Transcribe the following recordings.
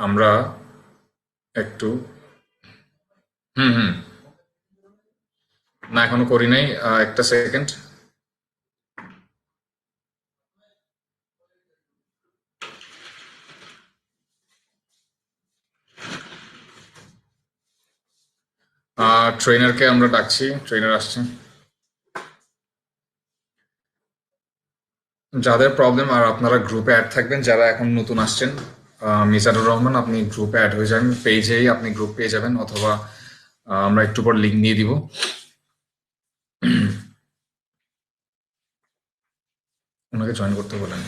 আমরা একটু হুম হুম না এখনো করি নাই, একটা সেকেন্ড। ট্রেনারকে আমরা ডাকছি, ট্রেনার আসছে। যাদের প্রবলেম আর আপনারা গ্রুপে অ্যাড থাকবেন, যারা এখন নতুন আসছেন, মিজানুর রহমান আপনি গ্রুপে অ্যাড হয়ে যাবেন, পেজেই আপনি গ্রুপ পেয়ে যাবেন, অথবা আমরা একটু পর লিঙ্ক দিয়ে দিব। ওনাকে জয়েন করতে বলেন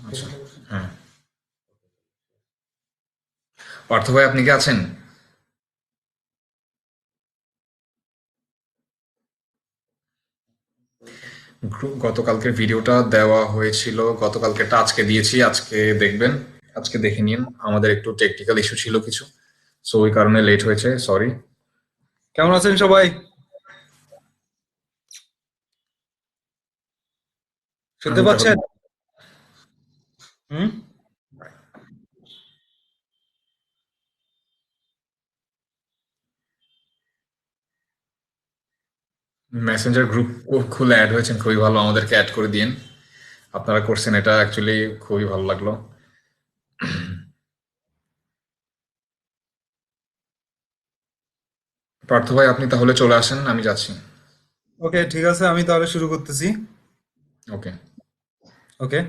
আচ্ছা, হ্যাঁ। পার্থ ভাই আপনি কি আছেন? গতকালকের ভিডিওটা দেওয়া হয়েছিল, গতকালকেরটা আজকে দিয়েছি, আজকে দেখবেন। আজকে দেখে নিন, আমাদের একটু টেকনিক্যাল ইস্যু ছিল কিছু, সো ওই কারণে লেট হয়েছে, সরি। কেমন আছেন সবাই? শুনতে আমি তাহলে পাচ্ছেন? হুম। মেসেঞ্জার গ্রুপ খুলে অ্যাড হয়েছেন, খুবই ভালো, আমাদেরকে অ্যাড করে দিন। আপনারা করছেন, এটা অ্যাকচুয়ালি খুবই ভালো লাগলো। পার্থ ভাই আপনি তাহলে চলে আসেন, আমি যাচ্ছি। ওকে, ঠিক আছে, আমি তাহলে শুরু করতেছি। ওকে। ওকে।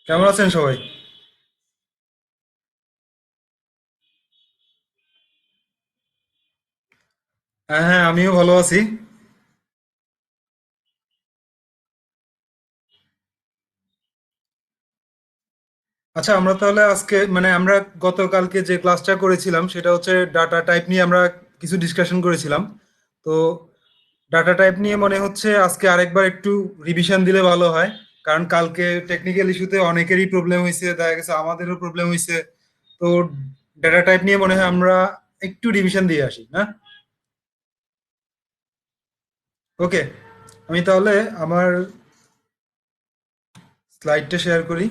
কেমন আছেন সবাই? হ্যাঁ হ্যাঁ, আমিও ভালো আছি। আচ্ছা, আমরা তাহলে আজকে মানে আমরা গতকালকে যে ক্লাসটা করেছিলাম সেটা হচ্ছে ডাটা টাইপ নিয়ে আমরা কিছু ডিসকাশন করেছিলাম। তো ডাটা টাইপ নিয়ে মনে হচ্ছে আজকে আরেকবার একটু রিভিশন দিলে ভালো হয়। কারণ কালকে টেকনিক্যাল ইস্যুতে অনেকেরই প্রবলেম হয়েছে, দেখা গেছে আমাদেরও প্রবলেম হয়েছে। তো ডাটা টাইপ নিয়ে মনে হয় আমরা একটু রিভিশন দিয়ে আসি, না? ওকে, আমি তাহলে আমার স্লাইডটা শেয়ার করি।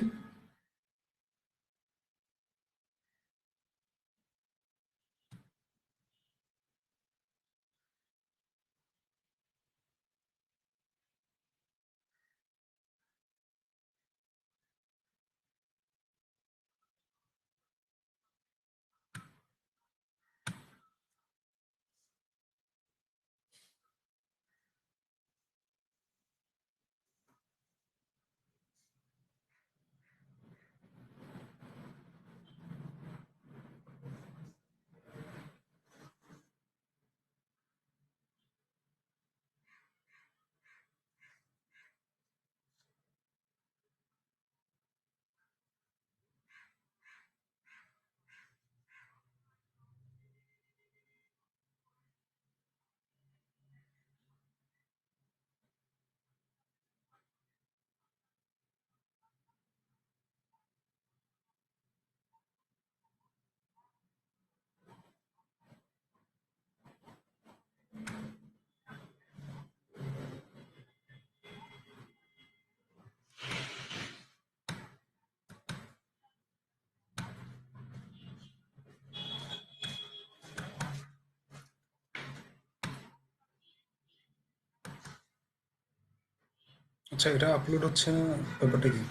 আচ্ছা, এটা আপলোড হচ্ছে না, ব্যাপারটা কি?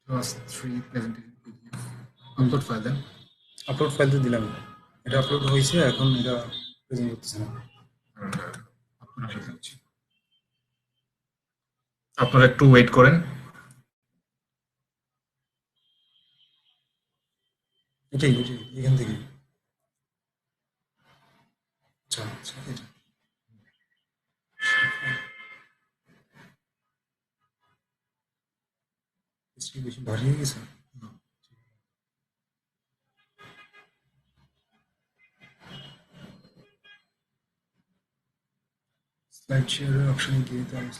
Class 3 presentation PDF upload file দেন। আপলোড ফাইলতে দিলাম, এটা আপলোড হয়েছে, এখন এটা প্রেজেন্ট করতেছে না। আপনারা দেখাচ্ছি, আপনারা একটু ওয়েট করেন। এটাই এটাই এখান থেকে। আচ্ছা আচ্ছা, এটা বেশি ভারী হয়ে গেছে। স্লাইড শেয়ারের অপশনে গিয়ে তো আমি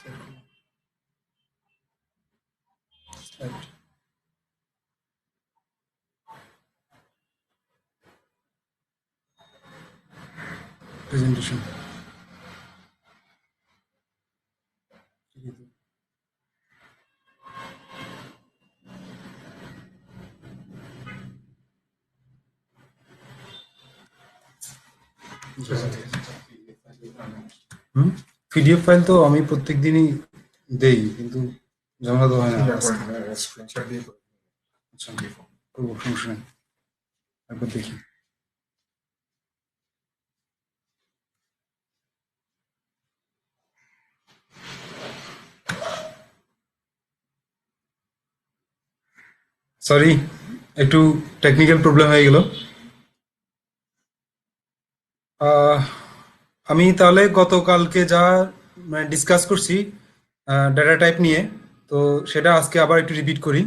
স্লাইড প্রেজেন্টেশন। পিডিএফ ফাইল তো আমি প্রত্যেক দিনই দেই, কিন্তু ঝামেলা তো হয় না। স্ক্রিনশট দিয়ে আচ্ছা, করবো, সমস্যা নেই। একবার দেখি। সরি, একটু টেকনিক্যাল প্রবলেম হয়ে গেল। আমি তাহলে গতকালকে যা ডিসকাস করছি ডেটা টাইপ নিয়ে, তো সেটা আজকে আবার একটু রিপিট করি।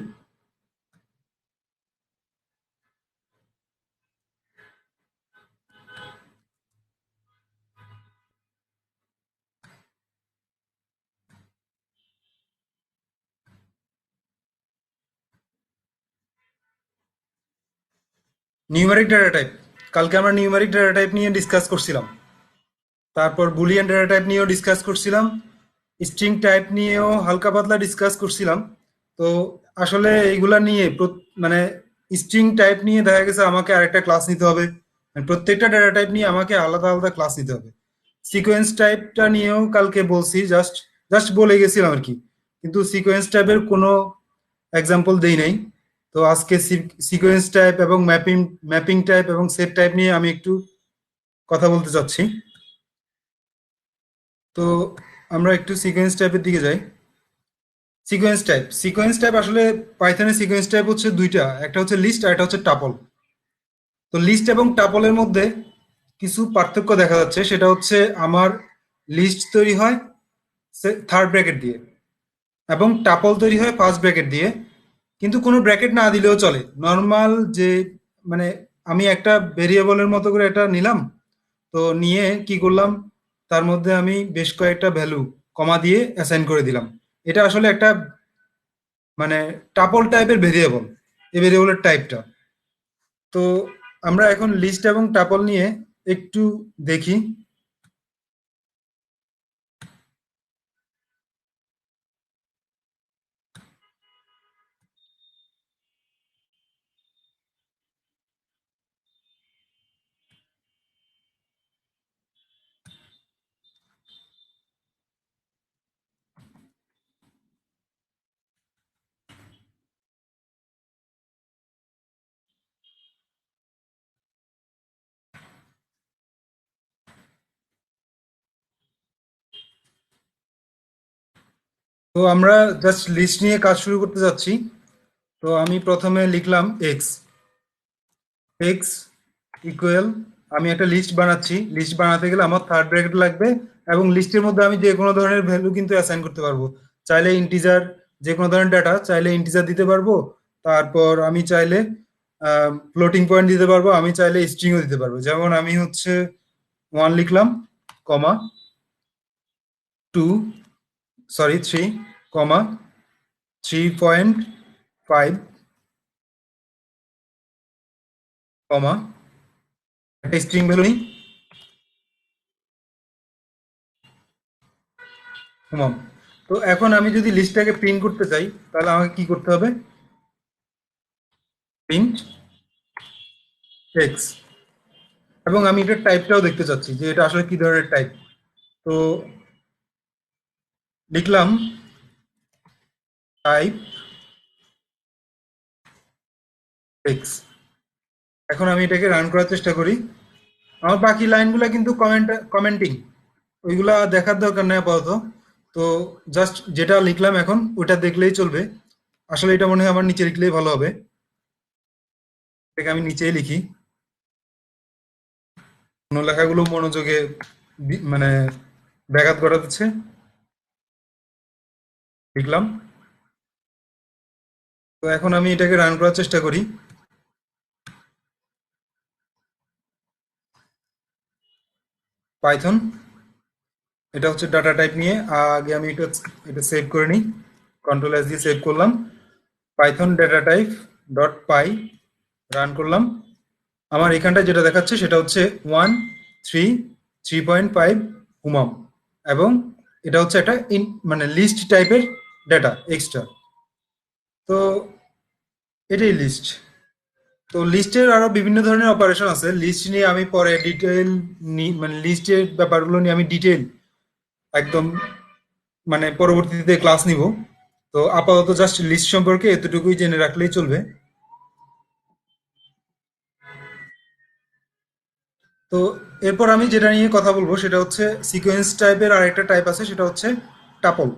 নিউমেরিক ডেটা টাইপ, কালকে আমরা নিউমেরিক ডেটা টাইপ নিয়ে ডিসকাস করছিলাম। তারপর বুলিয়ান ডেটা টাইপ নিয়েও ডিসকাস করছিলাম, স্ট্রিং টাইপ নিয়েও হালকা পাতলা ডিসকাস করছিলাম। তো আসলে এইগুলা নিয়ে মানে স্ট্রিং টাইপ নিয়ে দেখা গেছে আমাকে আরেকটা ক্লাস নিতে হবে, মানে প্রত্যেকটা ডেটা টাইপ নিয়ে আমাকে আলাদা আলাদা ক্লাস নিতে হবে। সিকোয়েন্স টাইপটা নিয়েও কালকে বলছি, জাস্ট জাস্ট বলে গেছিলাম আর কি, কিন্তু সিকোয়েন্স টাইপের কোনো এক্সাম্পল দেই নাই। তো আজকে সিকোয়েন্স টাইপ এবং ম্যাপিং ম্যাপিং টাইপ এবং সেট টাইপ নিয়ে আমি একটু কথা বলতে চাচ্ছি। তো আমরা একটু সিকোয়েন্স টাইপের দিকে যাই। সিকোয়েন্স টাইপ আসলে পাইথনের সিকোয়েন্স টাইপ হচ্ছে দুইটা, একটা হচ্ছে লিস্ট আর একটা হচ্ছে টাপল। তো লিস্ট এবং টাপলের মধ্যে কিছু পার্থক্য দেখা যাচ্ছে, সেটা হচ্ছে আমার লিস্ট তৈরি হয় থার্ড ব্র্যাকেট দিয়ে এবং টাপল তৈরি হয় ফার্স্ট ব্র্যাকেট দিয়ে, কিন্তু কোনো ব্র্যাকেট না দিলেও চলে। নর্মাল যে মানে আমি একটা ভেরিয়েবলের মতো করে এটা নিলাম, তো নিয়ে কি করলাম, তার মধ্যে আমি বেশ কয়েকটা ভ্যালু কমা দিয়ে অ্যাসাইন করে দিলাম। এটা আসলে একটা মানে টাপল টাইপের ভেরিয়েবল, এই ভেরিয়েবলের টাইপটা। তো আমরা এখন লিস্ট এবং টাপল নিয়ে একটু দেখি। তো আমরা জাস্ট লিস্ট নিয়ে কাজ শুরু করতে যাচ্ছি। তো আমি প্রথমে লিখলাম এক্স, এক্স ইকুয়াল, আমি একটা লিস্ট বানাচ্ছি। লিস্ট বানাতে গেলে আমার থার্ড ব্র্যাকেট লাগবে এবং লিস্টের মধ্যে আমি যে কোনো ধরনের ভ্যালু কিন্তু অ্যাসাইন করতে পারবো। চাইলে ইন্টিজার, যে কোনো ধরনের ডাটা চাইলে ইন্টিজার দিতে পারবো, তারপর আমি চাইলে ফ্লোটিং পয়েন্ট দিতে পারবো, আমি চাইলে স্ট্রিংও দিতে পারবো। যেমন আমি হচ্ছে 1 লিখলাম, কমা 2, সরি 3, কমা 3.5, কমা একটা স্ট্রিং ভ্যালু নিই, হুমাম। তো এখন আমি যদি লিস্টটাকে প্রিন্ট করতে চাই, তাহলে আমাকে কি করতে হবে, প্রিন্ট এক্স। এবং আমি এটার টাইপটাও দেখতে চাচ্ছি যে এটা আসলে কি ধরনের টাইপ। তো লিখলাম টাইপ এক্স। এখন আমি এটাকে রান করার চেষ্টা করি। আমার বাকি লাইনগুলো কিন্তু কমেন্টিং, ওইগুলা দেখার দরকার নেই আপাতত। তো জাস্ট যেটা লিখলাম এখন ওটা দেখলেই চলবে। আসলে এটা মনে হয় আমার নিচে লিখলেই ভালো হবে, এটাকে আমি নিচেই লিখি, অন্য লেখাগুলো মনোযোগে মানে ব্যাঘাত ঘটাচ্ছে। লিখলাম। তো এখন আমি এটাকে রান করার চেষ্টা করি। পাইথন, এটা হচ্ছে ডাটা টাইপ নিয়ে। আগে আমি এটা এটা সেভ করে নিই, কন্ট্রোল এস দিয়ে সেভ করলাম। পাইথন ডেটা টাইপ ডট পাই, রান করলাম। আমার এখানটায় যেটা দেখাচ্ছে সেটা হচ্ছে 1, 3, 3.5 হুমাম, এবং এটা হচ্ছে একটা মানে লিস্ট টাইপের ডেটা এক্সট্রা। তো এটাই লিস্ট। তো লিস্টের আরো বিভিন্ন ধরনের অপারেশন আছে। লিস্ট নিয়ে আমি পরে ডিটেল মানে লিস্টের ব্যাপারগুলো নিয়ে আমি ডিটেল একদম মানে পরবর্তীতে ক্লাস নিব। তো আপাতত জাস্ট লিস্ট সম্পর্কে এতটুকুই জেনে রাখলেই চলবে। তো এরপর আমি যেটা নিয়ে কথা বলবো সেটা হচ্ছে সিকোয়েন্স টাইপের আরেকটা টাইপ আছে, সেটা হচ্ছে টাপল।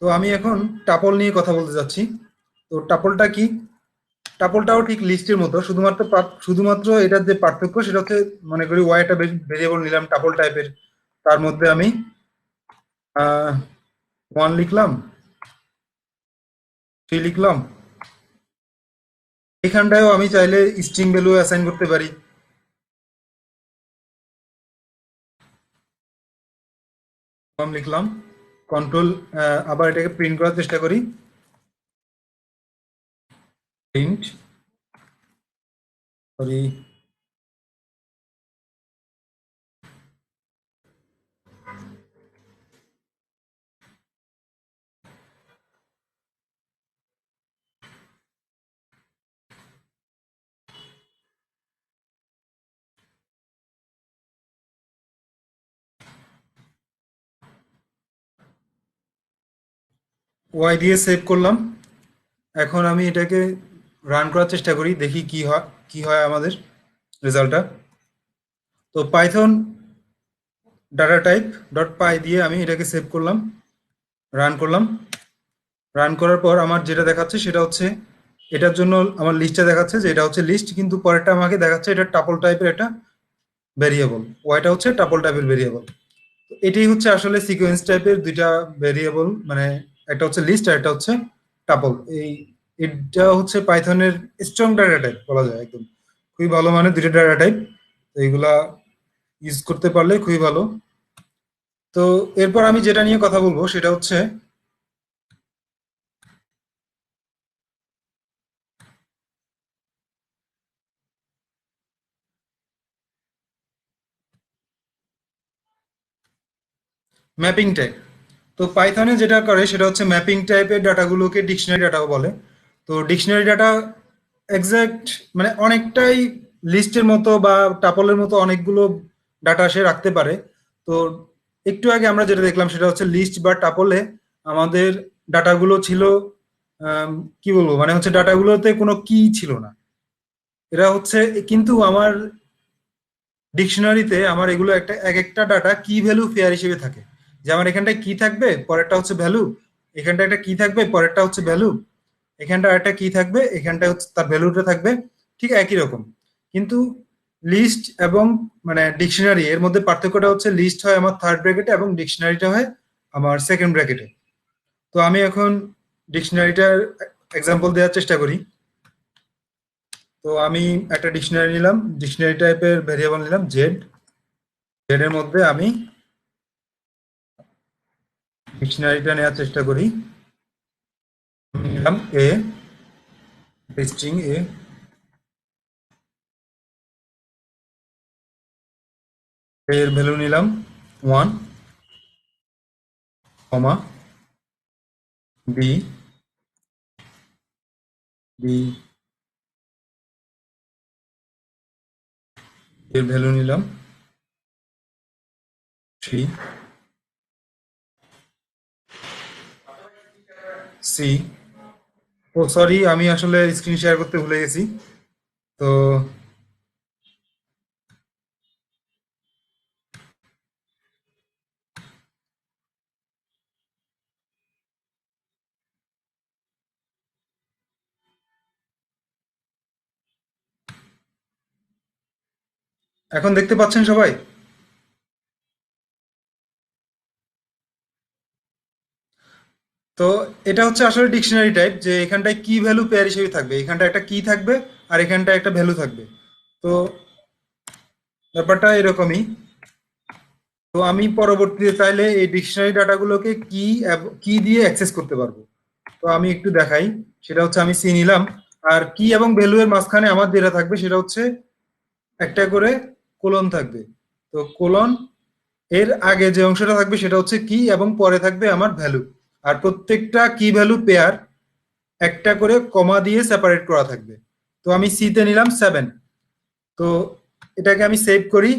তো আমি এখন টাপল নিয়ে কথা বলতে যাচ্ছি। তো টাপলটা কি? টাপলটাও ঠিক লিস্টের মতো, শুধুমাত্র শুধুমাত্র এটার যে পার্থক্য সেটা হচ্ছে, মনে করি ওয়াই একটা ভেরিয়েবল নিলাম টাপল টাইপের, তার মধ্যে আমি 1 লিখলাম, 3 লিখলাম। এখানটায়ও আমি চাইলে স্ট্রিং ভ্যালু অ্যাসাইন করতে পারি। কম লিখলাম, কন্ট্রোল, আবার এটাকে প্রিন্ট করার চেষ্টা করি। প্রিন্ট, সরি, ওয়াই দিয়ে সেভ করলাম। এখন আমি এটাকে রান করার চেষ্টা করি, দেখি কি হয় আমাদের রেজাল্টটা। তো পাইথন ডাটা টাইপ ডট পাই দিয়ে আমি এটাকে সেভ করলাম, রান করলাম। রান করার পর আমার যেটা দেখাচ্ছে সেটা হচ্ছে, এটার জন্য আমার লিস্টটা দেখাচ্ছে যে এটা হচ্ছে লিস্ট, কিন্তু পরেরটা আমাকে দেখাচ্ছে এটা টাপল টাইপের একটা ভেরিয়েবল। ওয়াইটা হচ্ছে টাপল টাইপের ভেরিয়েবল। তো এটাই হচ্ছে আসলে সিকোয়েন্স টাইপের দুইটা ভেরিয়েবল, মানে একটা হচ্ছে লিস্ট আর একটা হচ্ছে টাপল। এটা হচ্ছে পাইথনের স্ট্রং ডাটা টাইপ বলা যায়, একদম খুবই ভালো মানে দুইটা ডাটা টাইপ। তো এইগুলা ইউজ করতে পারলে খুবই ভালো। তো এরপর আমি যেটা নিয়ে কথা বলবো সেটা হচ্ছে ম্যাপিং টাইপ। তো পাইথনে যেটা করে সেটা হচ্ছে ম্যাপিং টাইপের ডাটাগুলোকে ডিকশনারি ডাটাও বলে। তো ডিকশনারি ডাটা এক্সাক্ট মানে অনেকটাই লিস্টের মতো বা টাপলের মতো অনেকগুলো ডাটা সে রাখতে পারে। তো একটু আগে আমরা যেটা দেখলাম সেটা হচ্ছে লিস্ট বা টাপলে আমাদের ডাটাগুলো ছিল, আম, কি বলবো, মানে হচ্ছে ডাটাগুলোতে কোনো কি ছিল না। এরা হচ্ছে, কিন্তু আমার ডিকশনারিতে আমার এগুলো একটা এক একটা ডাটা কি ভ্যালু পেয়ার হিসেবে থাকে। যে আমার এখানটায় কি থাকবে, পরেরটা হচ্ছে ভ্যালু, এখানটা একটা কি থাকবে, পরেরটা হচ্ছে ভ্যালু, এখানটা একটা কি থাকবে, এখানটা হচ্ছে তার ভ্যালুটা থাকবে, ঠিক একই রকম। কিন্তু লিস্ট এবং মানে ডিকশনারি এর মধ্যে পার্থক্যটা হচ্ছে লিস্ট হয় আমার থার্ড ব্র্যাকেটে এবং ডিকশনারিটা হয় আমার সেকেন্ড ব্র্যাকেটে। তো আমি এখন ডিকশনারিটার এক্সাম্পল দেওয়ার চেষ্টা করি। তো আমি একটা ডিকশনারি নিলাম, ডিকশনারি টাইপের ভেরিয়েবল নিলাম জেড। জেড এর মধ্যে আমি ডিকশনারিটা নেওয়ার চেষ্টা করি। নিলাম এ, স্ট্রিং এ, এর ভ্যালু নিলাম 1, কমা বি, বি এর ভ্যালু নিলাম 3, সি। ও সরি, আমি আসলে স্ক্রিন শেয়ার করতে ভুলে গেছি। তো এখন দেখতে পাচ্ছেন সবাই? তো এটা হচ্ছে আসলে ডিকশনারি টাইপ, যে এখানটায় কি ভ্যালু পেয়ার হিসেবে থাকবে, এখানটা একটা কি থাকবে আর এখানটা একটা ভ্যালু থাকবে। তো ব্যাপারটা এরকমই। তো আমি পরবর্তীতে চাইলে এই ডিকশনারি ডাটাগুলোকে কি দিয়ে অ্যাক্সেস করতে পারবো। তো আমি একটু দেখাই। সেটা হচ্ছে আমি সি নিলাম, আর কি এবং ভ্যালু এর মাঝখানে আমার যেটা থাকবে সেটা হচ্ছে একটা করে কোলন থাকবে। তো কোলন এর আগে যে অংশটা থাকবে সেটা হচ্ছে কি, এবং পরে থাকবে আমার ভ্যালু। আর প্রত্যেকটা কি ভ্যালু পেয়ার একটা করে কমা দিয়ে সেপারেট করা থাকবে। তো আমি সি তে নিলাম 7। তো এটাকে আমি সেভ করি,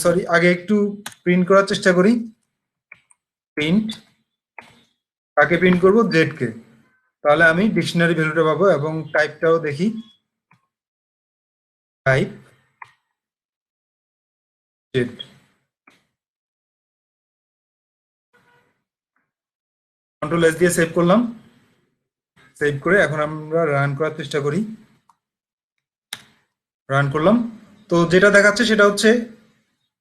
সরি আগে একটু প্রিন্ট করার চেষ্টা করি। প্রিন্ট, কাকে প্রিন্ট করব? গ্রেড কে। তাহলে আমি ডিকশনারি ভ্যালুটা পাবো এবং টাইপটাও দেখি, টাইপ গ্রেড। কন্ট্রোল এস দিয়ে সেভ করলাম। সেভ করে এখন আমরা রান করার চেষ্টা করি। রান করলাম, তো যেটা দেখাচ্ছে সেটা হচ্ছে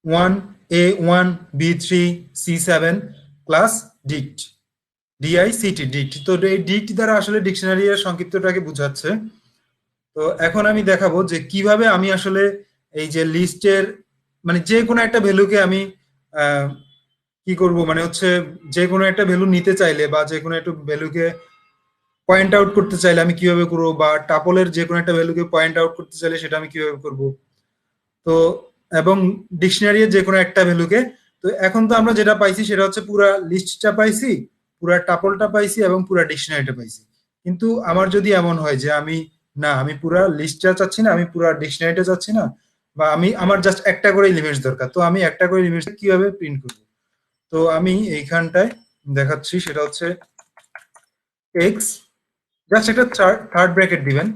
1A1 B3 C7 ক্লাস ডিক্ট, ডিআইসিটি ডিক্ট। তো এই ডিক্ট দ্বারা আসলে ডিকশনারি এর সংক্ষিপ্তটাকে বোঝাচ্ছে। তো এখন আমি দেখাবো যে কিভাবে আমি আসলে এই যে লিস্টের মানে যে কোনো একটা ভ্যালুকে আমি কি করব, মানে হচ্ছে যে কোনো একটা ভ্যালু নিতে চাইলে বা যে কোনো একটা ভ্যালুকে পয়েন্ট আউট করতে চাইলে আমি কিভাবে করবো, বা টাপলের যে কোনো একটা ভ্যালুকে পয়েন্ট আউট করতে চাইলে সেটা আমি কিভাবে করব। তো এবং ডিকশনারি যে কোনো একটা ভ্যালুকে। তো এখন তো আমরা যেটা পাইছি সেটা হচ্ছে পুরা লিস্টটা পাইছি, পুরা টাপলটা পাইছি এবং পুরা ডিকশনারিটা পাইছি। কিন্তু আমার যদি এমন হয় যে আমি পুরা লিস্টটা চাচ্ছি না, আমি পুরা ডিকশনারিটা চাচ্ছি না, বা আমার জাস্ট একটা করে এলিমেন্টস দরকার, তো আমি একটা করে এলিমেন্টস কিভাবে প্রিন্ট করব। তো আমি এইখানটায় দেখাচ্ছি, সেটা হচ্ছে এক্স, জাস্ট একটা থার্ড ব্র্যাকেট দিবেন।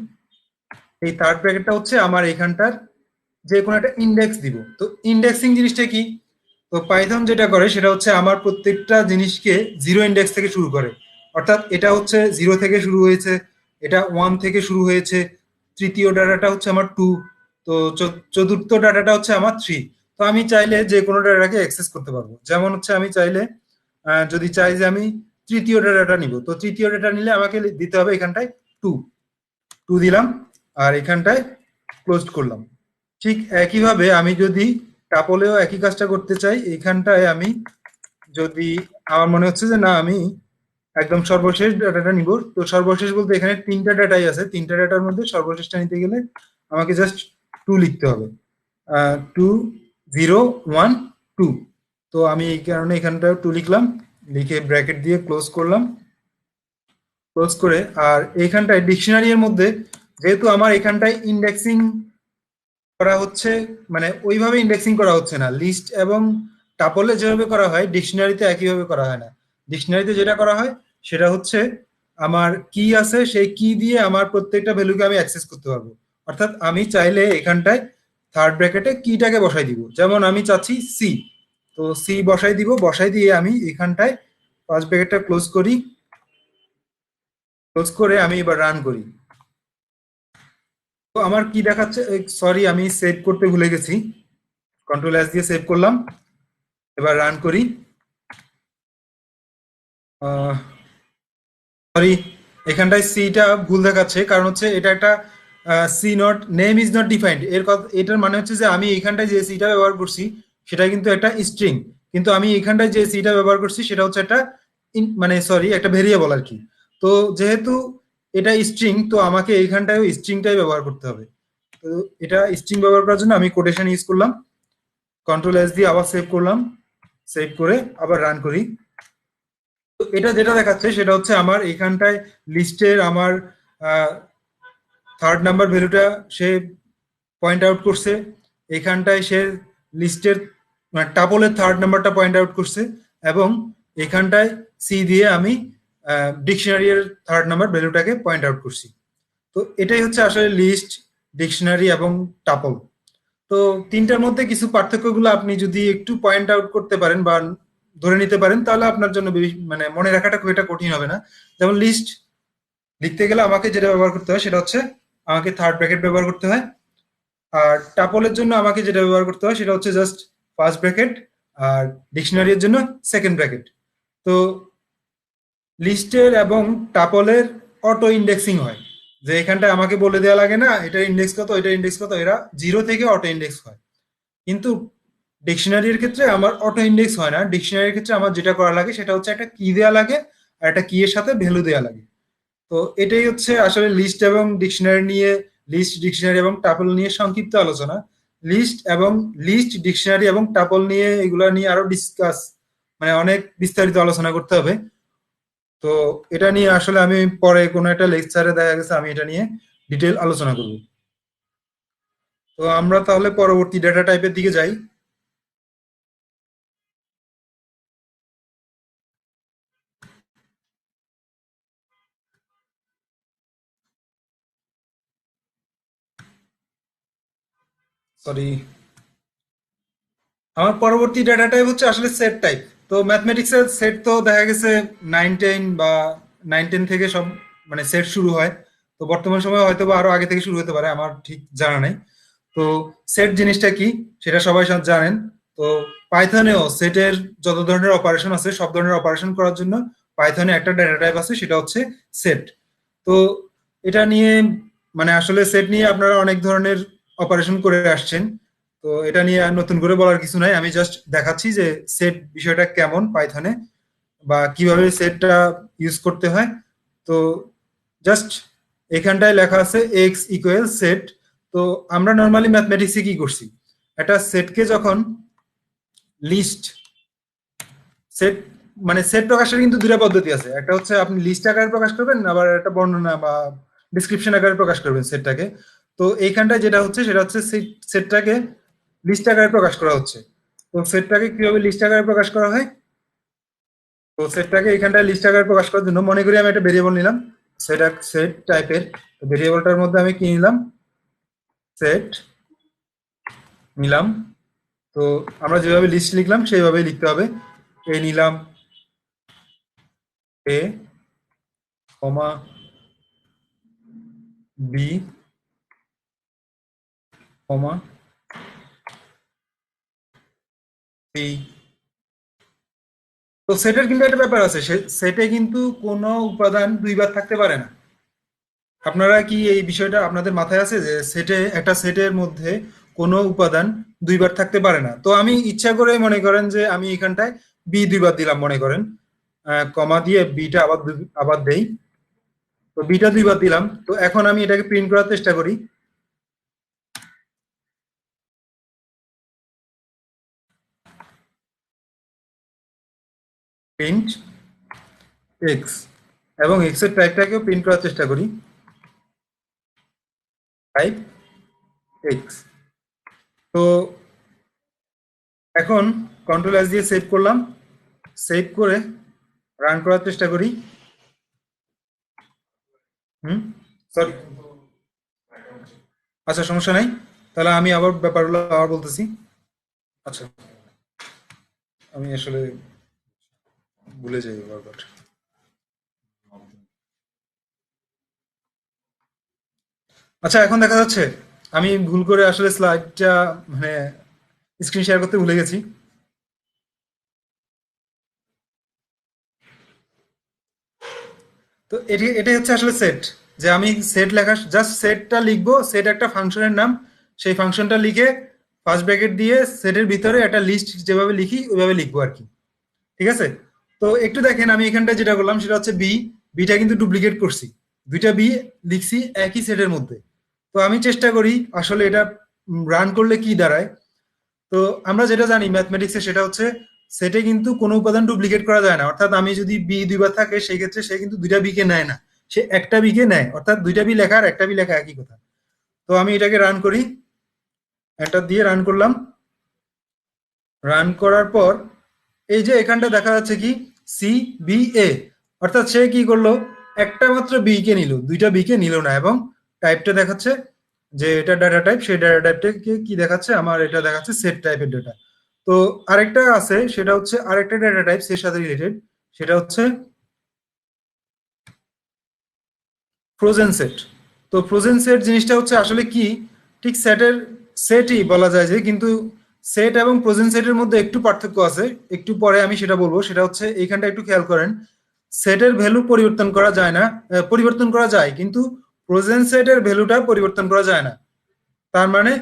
এই থার্ড ব্র্যাকেটটা হচ্ছে আমার এইখানটার যে কোনো একটা ইন্ডেক্স দিব। তো ইন্ডেক্সিং জিনিসটা কি? তো পাইথন যেটা করে সেটা হচ্ছে আমার প্রত্যেকটা জিনিসকে জিরো ইন্ডেক্স থেকে শুরু করে। অর্থাৎ এটা হচ্ছে 0 থেকে শুরু হয়েছে, এটা 1 থেকে শুরু হয়েছে, তৃতীয় ডাটাটা হচ্ছে আমার 2, তো চতুর্থ ডাটাটা হচ্ছে আমার 3। তো আমি চাইলে যে কোনো ডাটাকে অ্যাক্সেস করতে পারবো। যেমন হচ্ছে আমি চাইলে যদি চাই যে আমি তৃতীয় ডাটাটা নিব, তো তৃতীয় ডাটা নিলে আমাকে দিতে হবে এখানটায় 2, 2 দিলাম আর এখানটায় ক্লোজ করলাম। ঠিক একইভাবে আমি যদি টাপলেও একই কাজটা করতে চাই, এইখানটায় আমি যদি আমার মনে হচ্ছে যে না আমি একদম সর্বশেষ ডাটাটা নিব, তো সর্বশেষ বলতে এখানে 3টা ডাটাই আছে, 3টা ডাটার মধ্যে সর্বশেষটা নিতে গেলে আমাকে জাস্ট 2 লিখতে হবে, 2 0 1 2। তো আমি এই কারণে এখানটা 2 লিখলাম, লিখে ব্র্যাকেট দিয়ে ক্লোজ করলাম। ক্লোজ করে আর এইখানটায় ডিকশনারি এর মধ্যে যেহেতু আমার এখানটায় ইন্ডেক্সিং করা হচ্ছে, মানে ওইভাবে ইন্ডেক্সিং করা হচ্ছে না, লিস্ট এবং টাপলে যেভাবে করা হয় ডিকশনারিতে একইভাবে করা হয় না। ডিকশনারিতে যেটা করা হয় সেটা হচ্ছে আমার কি আছে সেই কি দিয়ে আমার প্রত্যেকটা ভ্যালুকে আমি অ্যাক্সেস করতে পারবো। অর্থাৎ আমি চাইলে এখানটায় থার্ড ব্র্যাকেটে কিটাকে বসাই দিব, যেমন আমি চাচ্ছি সি, তো সি বসাই দিব, বসাই দিয়ে আমি এখানটায় ফার্স্ট ব্র্যাকেটটা ক্লোজ করি। ক্লোজ করে আমি এবার রান করি। তো আমার কি দেখাচ্ছে, সরি আমি সেভ করতে ভুলে গেছি, কন্ট্রোল এস দিয়ে সেভ করলাম। এবার রান করি। সরি, এখানটায় সিটা ভুল দেখাচ্ছে, কারণ হচ্ছে এটা একটা C not name is not defined, এর কথা এটার মানে হচ্ছে যে আমি এখানটায় যে সিটা ব্যবহার করছি সেটা কিন্তু একটা স্ট্রিং, কিন্তু আমি এখানটায় যে সিটা ব্যবহার করছি সেটা হচ্ছে একটা মানে সরি একটা ভেরিয়েবল আর কি। তো যেহেতু এটা স্ট্রিং, তো আমাকে এইখানটায় স্ট্রিংটাই ব্যবহার করতে হবে। তো এটা স্ট্রিং ব্যবহার করার জন্য আমি কোটেশন ইউজ করলাম, কন্ট্রোল এস দিয়ে আবার সেভ করলাম। সেভ করে আবার রান করি। তো এটা যেটা দেখাচ্ছে সেটা হচ্ছে আমার এখানটায় লিস্টের আমার থার্ড নাম্বার ভ্যালুটা সে পয়েন্ট আউট করছে, এখানটায় সে লিস্টের মানে টাপলের থার্ড নাম্বারটা পয়েন্ট আউট করছে, এবং এখানটায় সি দিয়ে আমি ডিকশনারি এর থার্ড নাম্বার ভ্যালুটাকে পয়েন্ট আউট করছি। তো এটাই হচ্ছে আসলে লিস্ট, ডিকশনারি এবং টাপল। তো তিনটার মধ্যে কিছু পার্থক্যগুলো আপনি যদি একটু পয়েন্ট আউট করতে পারেন বা ধরে নিতে পারেন তাহলে আপনার জন্য মানে মনে রাখাটা খুব একটা কঠিন হবে না। যেমন লিস্ট লিখতে গেলে আমাকে যেটা ব্যবহার করতে হয় সেটা হচ্ছে আমাকে থার্ড ব্র্যাকেট ব্যবহার করতে হয়, আর টাপলের জন্য আমাকে যেটা ব্যবহার করতে হয় সেটা হচ্ছে জাস্ট ফার্স্ট ব্র্যাকেট, আর ডিকশনারির জন্য সেকেন্ড ব্র্যাকেট। তো লিস্টের এবং টাপলের অটো ইন্ডেক্সিং হয়, যে এখানটায় আমাকে বলে দেওয়া লাগে না এটা ইন্ডেক্স কত এটা ইন্ডেক্স কত, এরা 0 থেকে অটো ইন্ডেক্স হয়। কিন্তু ডিকশনারির ক্ষেত্রে আমার অটো ইন্ডেক্স হয় না, ডিকশনারির ক্ষেত্রে আমার যেটা করা লাগে সেটা হচ্ছে একটা কি দেওয়া লাগে আর একটা কি এর সাথে ভ্যালু দেওয়া লাগে। তো এটাই হচ্ছে আসলে লিস্ট এবং ডিকশনারি নিয়ে, লিস্ট ডিকশনারি এবং টাপল নিয়ে সংক্ষিপ্ত আলোচনা। লিস্ট ডিকশনারি এবং টাপল নিয়ে এগুলা নিয়ে আরো ডিসকাস মানে অনেক বিস্তারিত আলোচনা করতে হবে। তো এটা নিয়ে আসলে আমি পরে কোনো একটা লেকচারে দেখা গেছে আমি এটা নিয়ে ডিটেল আলোচনা করব। তো আমরা তাহলে পরবর্তী ডেটা টাইপের দিকে যাই। সরি, আমার পরবর্তী ডেটা টাইপ হচ্ছে আসলে সেট টাইপ। তো ম্যাথমেটিক্সের সেট তো দেখা গেছে 9-10 বা 9-10 থেকে সব মানে সেট শুরু হয়। তো বর্তমান সময়ে হয়তো বা আরো আগে থেকে শুরু হতে পারে, আমার ঠিক জানা নেই। তো সেট জিনিসটা কি সেটা সবাই জানেন। তো পাইথনেও সেটের যত ধরনের অপারেশন আছে সব ধরনের অপারেশন করার জন্য পাইথনে একটা ডেটা টাইপ আছে, সেটা হচ্ছে সেট। তো এটা নিয়ে মানে আসলে সেট নিয়ে আপনারা অনেক ধরনের অপারেশন করে আসছেন। তো এটা নিয়ে আর নতুন করে বলার কিছু নাই, আমি জাস্ট দেখাচ্ছি যে সেট বিষয়টা কেমন পাইথনে বা কিভাবে সেটটা ইউজ করতে হয়। তো জাস্ট এখানটায় লেখা আছে এক্স ইকুয়াল সেট। তো আমরা নর্মালি ম্যাথমেটিক্সে কি করছি, একটা সেটকে যখন লিস্ট সেট মানে সেট প্রকাশের কিন্তু দুটা পদ্ধতি আছে, একটা হচ্ছে আপনি লিস্ট আকারে প্রকাশ করবেন, আবার একটা বর্ণনা বা ডিসক্রিপশন আকারে প্রকাশ করবেন সেটটাকে। তো এইখানটায় যেটা হচ্ছে সেটা হচ্ছে সেটটাকে লিস্ট আকারে প্রকাশ করা হচ্ছে। তো সেটটাকে কিভাবে লিস্ট আকারে প্রকাশ করা হয়, তো সেটটাকে এখানটায় লিস্ট আকারে প্রকাশ করার জন্য মনে করি আমি একটা ভেরিয়েবল নিলাম, সেটা সেট টাইপের। ভেরিয়েবলটার মধ্যে আমি কি নিলাম, সেট নিলাম। তো আমরা যেভাবে লিস্ট লিখলাম সেইভাবেই লিখতে হবে। এ নিলাম, এ কমা বি কমা সি। তো সেটের কিন্তু একটা ব্যাপার আছে, সেটে কিন্তু কোনো উপাদান দুইবার থাকতে পারে না। আপনারা কি এই বিষয়টা আপনাদের মাথায় আছে যে সেটে একটা সেটের মধ্যে কোনো উপাদান দুইবার থাকতে পারে না? তো আমি ইচ্ছা করে মনে করেন যে আমি এখানটায় বি দুইবার দিলাম মনে করেন, কমা দিয়ে বিটা আবার আবার দেই। তো বিটা দুইবার দিলাম, তো এখন আমি এটাকে প্রিন্ট করার চেষ্টা করি। প্রিন্ট এক্স, এবং এক্স এর টাইপটাকেও প্রিন্ট করার চেষ্টা করি, টাইপ এক্স। তো এখন কন্ট্রোল এস দিয়ে সেভ করলাম, সেভ করে রান করার চেষ্টা করি। হুম, সরি, আচ্ছা সমস্যা নাই। তাহলে আমি আবার ব্যাপারগুলো আবার বলতেছি। আচ্ছা, আমি আসলে ভুলে যাই বারবার। আচ্ছা এখন দেখা যাচ্ছে, আমি ভুল করে আসলে স্লাইডটা মানে স্ক্রিন শেয়ার করতে ভুলে গেছি। তো এটাই হচ্ছে আসলে সেট, যে আমি সেট লেখা জাস্ট সেটটা লিখবো, সেট একটা ফাংশনের নাম, সেই ফাংশনটা লিখে ফার্স্ট ব্র্যাকেট দিয়ে সেটের ভিতরে একটা লিস্ট যেভাবে লিখি ওইভাবে লিখবো আর কি। ঠিক আছে। তো একটু দেখেন আমি এখানটা যেটা করলাম সেটা হচ্ছে বি, বিটা কিন্তু ডুপ্লিকেট করছি, দুইটা বি লিখছি একই সেটের মধ্যে। তো আমি চেষ্টা করি আসলে এটা রান করলে কি দাঁড়ায়। তো আমরা যেটা জানি ম্যাথমেটিক্সে সেটা হচ্ছে সেটে কিন্তু কোনো উপাদান ডুপ্লিকেট করা যায় না, অর্থাৎ আমি যদি বি দুইবার থাকে সেই ক্ষেত্রে সে কিন্তু দুইটা বি কে নেয় না, সে একটা বি কে নেয়, অর্থাৎ দুইটা বি লেখা আর একটা বি লেখা একই কথা। তো আমি এটাকে রান করি, এটা দিয়ে রান করলাম। রান করার পর এই যে এখানটা দেখা যাচ্ছে কি সি বি এ, অর্থাৎ সে কি করলো, একটা মাত্র বি কে নিল, দুইটা বি কে নিল না, এবং টাইপটা দেখাচ্ছে যে এটা ডাটা টাইপ, সেই ডাটা টাইপটাকে কি দেখাচ্ছে, আমার এটা দেখাচ্ছে সেট টাইপের ডাটা। তো আরেকটা আছে সেটা হচ্ছে আরেকটা ডাটা টাইপ এর সাথে রিলেটেড, সেটা হচ্ছে ফ্রোজেন সেট। তো ফ্রোজেন সেট জিনিসটা হচ্ছে আসলে কি, ঠিক সেটের সেটই বলা যায় যে, কিন্তু সেট এবং ফ্রোজেন সেটের মধ্যে একটু পার্থক্য আছে, একটু পরে আমি সেটা বলবো। সেটা হচ্ছে এইখানটা একটু খেয়াল করেন, সেটের ভ্যালু পরিবর্তন করা যায় না, পরিবর্তন করা যায় কিন্তু ফ্রোজেন সেটের ভ্যালুটা পরিবর্তন করা যায় না। তার মানে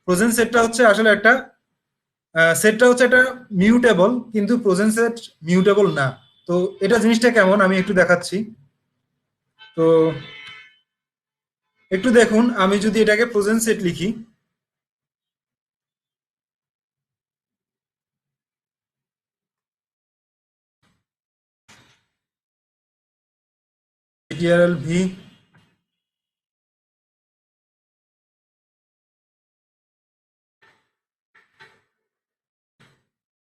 ফ্রোজেন সেটটা হচ্ছে আসলে একটা সেটটা হচ্ছে একটা মিউটেবল, কিন্তু ফ্রোজেন সেট মিউটেবল না। তো এটা জিনিসটা কেমন আমি একটু দেখাচ্ছি। তো একটু দেখুন, আমি যদি এটাকে ফ্রোজেন সেট লিখি, টিআরএল ভি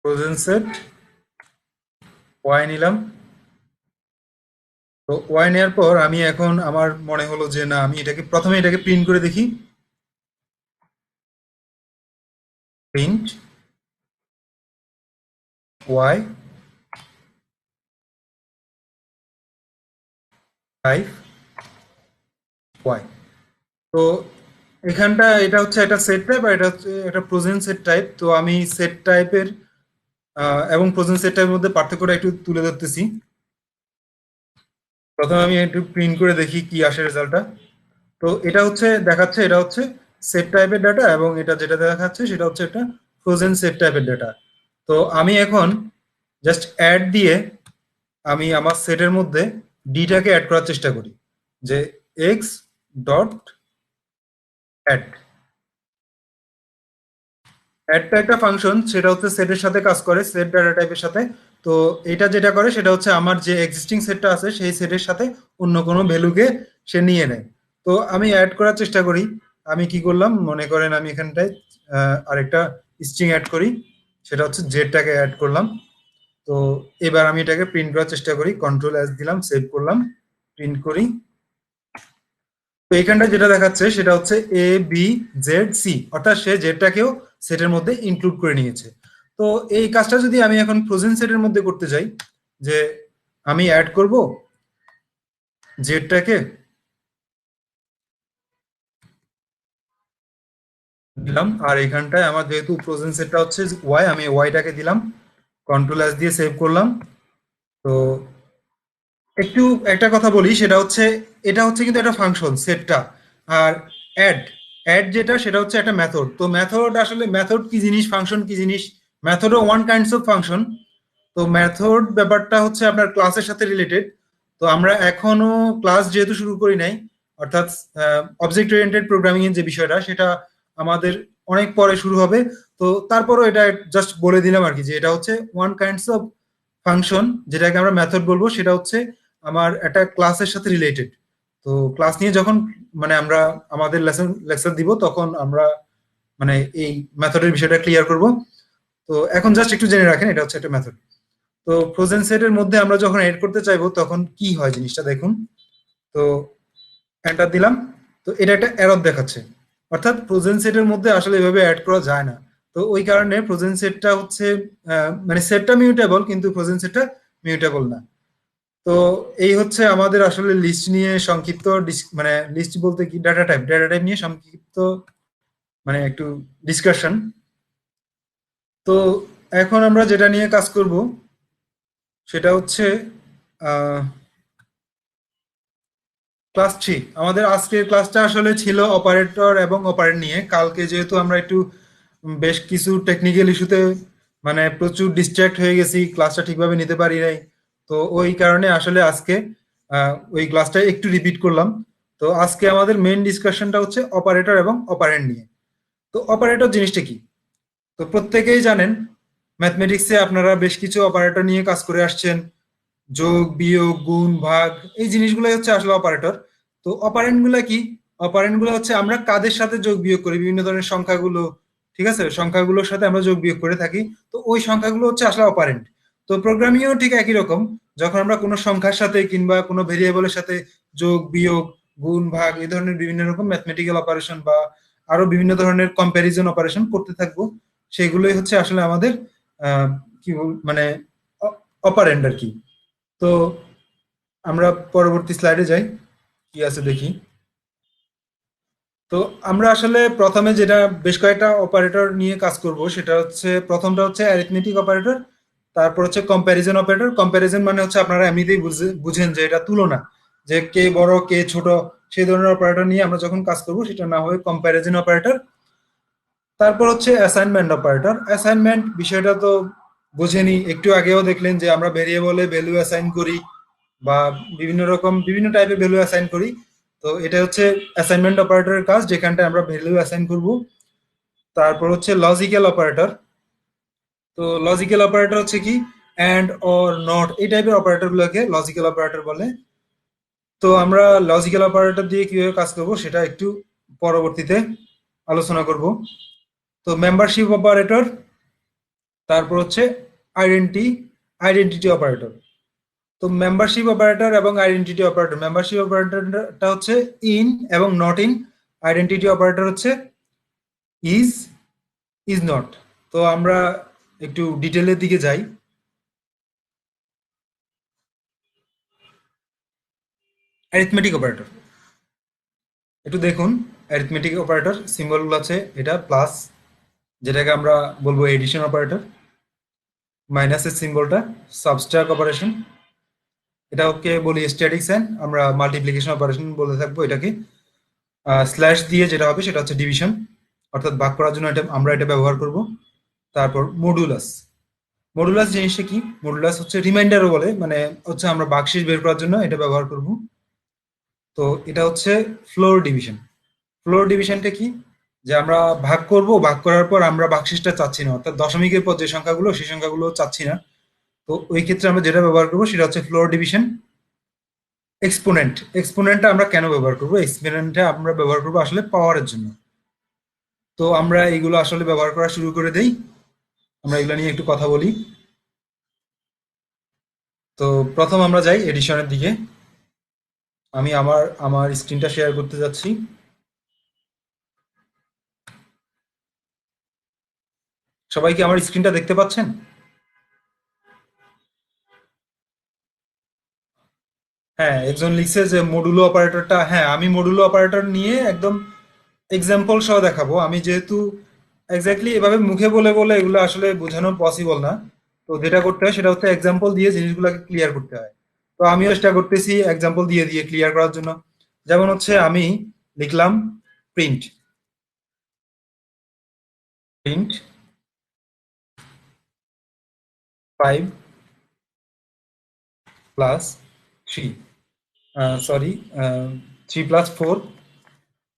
ফ্রোজেন সেট ওয়াই নিলাম। তো ওয়াই নেওয়ার পর আমি এখন আমার মনে হলো যে না, আমি এটাকে প্রথমে এটাকে প্রিন্ট করে দেখি। Print Y 5 Y. তো এখানটা এটা হচ্ছে একটা সেট টাইপ আর এটা হচ্ছে একটা ফ্রোজেন সেট টাইপ। তো আমি সেট টাইপের এবং ফ্রোজেন সেট টাইপের মধ্যে পার্থক্যটা একটু তুলে ধরতেছি। প্রথমে আমি একটু প্রিন্ট করে দেখি কি আসে রেজাল্টটা। তো এটা হচ্ছে দেখাচ্ছে, এটা হচ্ছে সেট টাইপের ডাটা, এবং এটা যেটা দেখাচ্ছে সেটা হচ্ছে একটা ফ্রোজেন সেট টাইপের ডাটা। তো আমি এখন জাস্ট অ্যাড দিয়ে আমি আমার সেটের মধ্যে ডিটাকে অ্যাড করার চেষ্টা করি, যে এক্স ডট অ্যাড। অ্যাডটা একটা ফাংশন, সেটা হচ্ছে সেটের সাথে কাজ করে, সেট ডাটা টাইপের সাথে। তো এটা যেটা করে সেটা হচ্ছে আমার যে এক্সিস্টিং সেটটা আছে সেই সেটের সাথে অন্য কোনো ভ্যালুকে সে নিয়ে নেয়। তো আমি অ্যাড করার চেষ্টা করি। আমি কি করলাম, মনে করেন আমি এখানটায় আরেকটা স্ট্রিং অ্যাড করি, সেটা হচ্ছে জেডটাকে অ্যাড করলাম। তো এবার আমি এটাকে প্রিন্ট করার চেষ্টা করি, কন্ট্রোল এস দিলাম, সেভ করলাম, প্রিন্ট করি। তো এইখানটা যেটা দেখাচ্ছে সেটা হচ্ছে এ বি জেড সি, অর্থাৎ সে জেডটাকেও সেটের মধ্যে ইনক্লুড করে নিয়েছে। তো এই কাজটা যদি আমি এখন ফ্রোজেন সেটের মধ্যে করতে যাই, যে আমি অ্যাড করব জেডটাকে, দিলাম, আর এখানটায় আমার যেহেতু ফ্রোজেন সেটটা হচ্ছে ওয়াই, আমি ওয়াইটাকে দিলাম, কন্ট্রোল এস দিয়ে সেভ করলাম। তো একটু একটা কথা বলি, সেটা হচ্ছে এটা হচ্ছে কিন্তু একটা ফাংশন সেটটা। আর অ্যাড অ্যাড যেটা সেটা হচ্ছে একটা মেথড। তো মেথড আসলে মেথড কি জিনিস, ফাংশন কি জিনিস? মেথডও ওয়ান কাইন্ডস অফ ফাংশন। তো মেথড ব্যাপারটা হচ্ছে আপনার ক্লাসের সাথে রিলেটেড। তো আমরা এখনো ক্লাস যেহেতু শুরু করি নাই, অর্থাৎ অবজেক্ট ওরিয়েন্টেড প্রোগ্রামিং এর যে বিষয়টা সেটা আমাদের অনেক পরে শুরু হবে। তো তারপরও এটা জাস্ট বলে দিলাম আর কি, যে এটা হচ্ছে ওয়ান কাইন্ডস অফ ফাংশন, যেটাকে আমরা মেথড বলবো, সেটা হচ্ছে আমার একটা ক্লাসের সাথে রিলেটেড। তো ক্লাস নিয়ে যখন মানে আমরা আমাদের লেকচার দিব তখন আমরা মানে এই মেথডের বিষয়টা ক্লিয়ার করব। তো এখন জাস্ট একটু জেনে রাখেন, এটা হচ্ছে একটা মেথড। তো ফ্রোজেন সেটের মধ্যে আমরা যখন এড করতে চাইবো তখন কি হয় জিনিসটা দেখুন। তো এন্টার দিলাম, তো এটা একটা এরর দেখাচ্ছে, অর্থাৎ ফ্রোজেন সেটের মধ্যে আসলে এভাবে অ্যাড করা যায় না। তো ওই কারণে ফ্রোজেন সেটটা হচ্ছে মানে সেটটা মিউটেবল কিন্তু ফ্রোজেন সেটটা মিউটেবল না। তো এই হচ্ছে আমাদের আসলে লিস্ট নিয়ে সংক্ষিপ্ত মানে লিস্ট বলতে কি, ডাটা টাইপ নিয়ে সংক্ষিপ্ত মানে একটু ডিসকাশন। তো এখন আমরা যেটা নিয়ে কাজ করব সেটা হচ্ছে ক্লাস 3। আমাদের আজকের ক্লাসটা আসলে ছিল অপারেটর এবং অপারেন্ড নিয়ে। কালকে যেহেতু আমরা একটু বেশ কিছু টেকনিক্যাল ইস্যুতে মানে প্রচুর ডিস্ট্র্যাক্ট হয়ে গেছি, ক্লাসটা ঠিকভাবে নিতে পারি নাই। তো ওই কারণে আসলে আজকে ওই ক্লাসটা একটু রিপিট করলাম। তো আজকে আমাদের মেইন ডিসকাশনটা হচ্ছে অপারেটর এবং অপারেন্ড নিয়ে। তো অপারেটর জিনিসটা কি? তো প্রত্যেকেই জানেন, ম্যাথমেটিক্সে আপনারা বেশ কিছু অপারেটর নিয়ে কাজ করে আসছেন, যোগ বিয়োগ গুণ ভাগ, এই জিনিসগুলোই হচ্ছে আসলে অপারেটর। তো অপারেন্ড গুলা কি? অপারেন্ড গুলো হচ্ছে আমরা কাদের সাথে যোগ বিয়োগ করি, বিভিন্ন ধরনের সংখ্যাগুলো, ঠিক আছে, সংখ্যাগুলোর সাথে আমরা যোগ বিয়োগ করে থাকি। তো ওই সংখ্যাগুলো হচ্ছে আসলে অপারেন্ড। তো প্রোগ্রামিংও ঠিক একই রকম, যখন আমরা কোনো সংখ্যার সাথে কিংবা কোনো ভেরিয়েবলের সাথে যোগ বিয়োগ গুণ ভাগ এই ধরনের বিভিন্ন রকম ম্যাথমেটিক্যাল অপারেশন বা আরো বিভিন্ন ধরনের কম্প্যারিজন অপারেশন করতে থাকবো, সেগুলোই হচ্ছে আসলে আমাদের কি মানে অপারেন্ড আর কি। তো আমরা পরবর্তী স্লাইডে যাই, কি আছে দেখি। তো আমরা আসলে প্রথমে যেটা বেশ কয়েকটা অপারেটর নিয়ে কাজ করব, সেটা হচ্ছে প্রথমটা হচ্ছে অ্যারিথমেটিক অপারেটর, তারপর হচ্ছে কম্প্যারিজন অপারেটর। কম্প্যারিজন মানে হচ্ছে আপনারা এমনিতেই বুঝেন যে এটা তুলনা, যে কে বড় কে ছোট, সেই ধরনের অপারেটর নিয়ে আমরা যখন কাজ করব সেটা না হবে কম্প্যারিজন অপারেটর। তারপর হচ্ছে অ্যাসাইনমেন্ট অপারেটর। অ্যাসাইনমেন্ট বিষয়টা তো বুঝেনি, একটু আগেও দেখলেন যে আমরা ভেরিয়েবলে ভ্যালু অ্যাসাইন করি বা বিভিন্ন রকম বিভিন্ন টাইপের ভ্যালু অ্যাসাইন করি। তো এটা হচ্ছে অ্যাসাইনমেন্ট অপারেটরের কাজ, যেখানটা আমরা ভ্যালু অ্যাসাইন করব। তারপর হচ্ছে লজিক্যাল অপারেটর। তো লজিক্যাল অপারেটর হচ্ছে কি, অ্যান্ড অর নট, এই টাইপের অপারেটর গুলোকে লজিক্যাল অপারেটর বলে। তো আমরা লজিক্যাল অপারেটর দিয়ে কিভাবে কাজ করব সেটা একটু পরবর্তীতে আলোচনা করব। তো মেম্বারশিপ অপারেটর, তারপর হচ্ছে আইডেন্টিটি অপারেটর। তো মেম্বারশিপ অপারেটর এবং আইডেন্টিটি অপারেটর, মেম্বারশিপ অপারেটরটা হচ্ছে ইন এবং নট ইন, আইডেন্টিটি অপারেটর হচ্ছে ইজ ইজ নট। তো আমরা একটু ডিটেলের দিকে যাই। অ্যারিথমেটিক অপারেটর একটু দেখুন। অ্যারিথমেটিক অপারেটর সিম্বলগুলো আছে, এটা প্লাস, যেটাকে আমরা বলবো এডিশন অপারেটর, মাইনাসের সিম্বলটা সাবট্রাক্ট অপারেশন, এটাকে বলি স্ট্যাটিক সাইন, আমরা মাল্টিপ্লিকেশন অপারেশন বলে থাকবো এটাকে। স্ল্যাশ দিয়ে যেটা হবে সেটা হচ্ছে ডিভিশন, অর্থাৎ ভাগ করার জন্য আমরা এটা ব্যবহার করব। তারপর মডুলাস, মডুলাস জিনিসটা কি? মডুলাস হচ্ছে রিমাইন্ডারও বলে, মানে হচ্ছে আমরা ভাগশেষ বের করার জন্য এটা ব্যবহার করব। তো এটা হচ্ছে ফ্লোর ডিভিশন। ফ্লোর ডিভিশনটা কি? যে আমরা ভাগ করব, ভাগ করার পর আমরা ভাগশেষটা চাচ্ছি না, অর্থাৎ দশমিকের পর যে সংখ্যাগুলো সেই সংখ্যাগুলো চাচ্ছি না। তো ওই ক্ষেত্রে আমরা যেটা ব্যবহার করবো সেটা হচ্ছে ফ্লোর ডিভিশন। এক্সপোনেন্ট, এক্সপোনেন্টটা আমরা কেন ব্যবহার করবো? এক্সপোনেন্টটা আমরা ব্যবহার করবো আসলে পাওয়ারের জন্য। তো আমরা এইগুলো আসলে ব্যবহার করা শুরু করে দেই, আমরা এগুলো নিয়ে একটু কথা বলি। তো প্রথম আমরা যাই এডিশনের দিকে। আমি আমার আমার স্ক্রিনটা শেয়ার করতে যাচ্ছি। সবাই কি আমার স্ক্রিনটা দেখতে পাচ্ছেন? হ্যাঁ, একজন লিখছে যে মডুলো অপারেটরটা, হ্যাঁ আমি মডুলো অপারেটর নিয়ে একদম এক্সাম্পল সহ দেখাবো। আমি যেহেতু এক্স্যাক্টলি এভাবে মুখে বলে বলে এগুলো আসলে বোঝানো পসিবল না, তো যেটা করতে হয় সেটা হচ্ছে এক্সাম্পল দিয়ে জিনিসগুলোকে ক্লিয়ার করতে হয়। তো আমিও চেষ্টা করতেছি এক্সাম্পল দিয়ে দিয়ে ক্লিয়ার করার জন্য। যেমন হচ্ছে আমি লিখলাম print, print 5 plus 3, sorry 3 plus 4।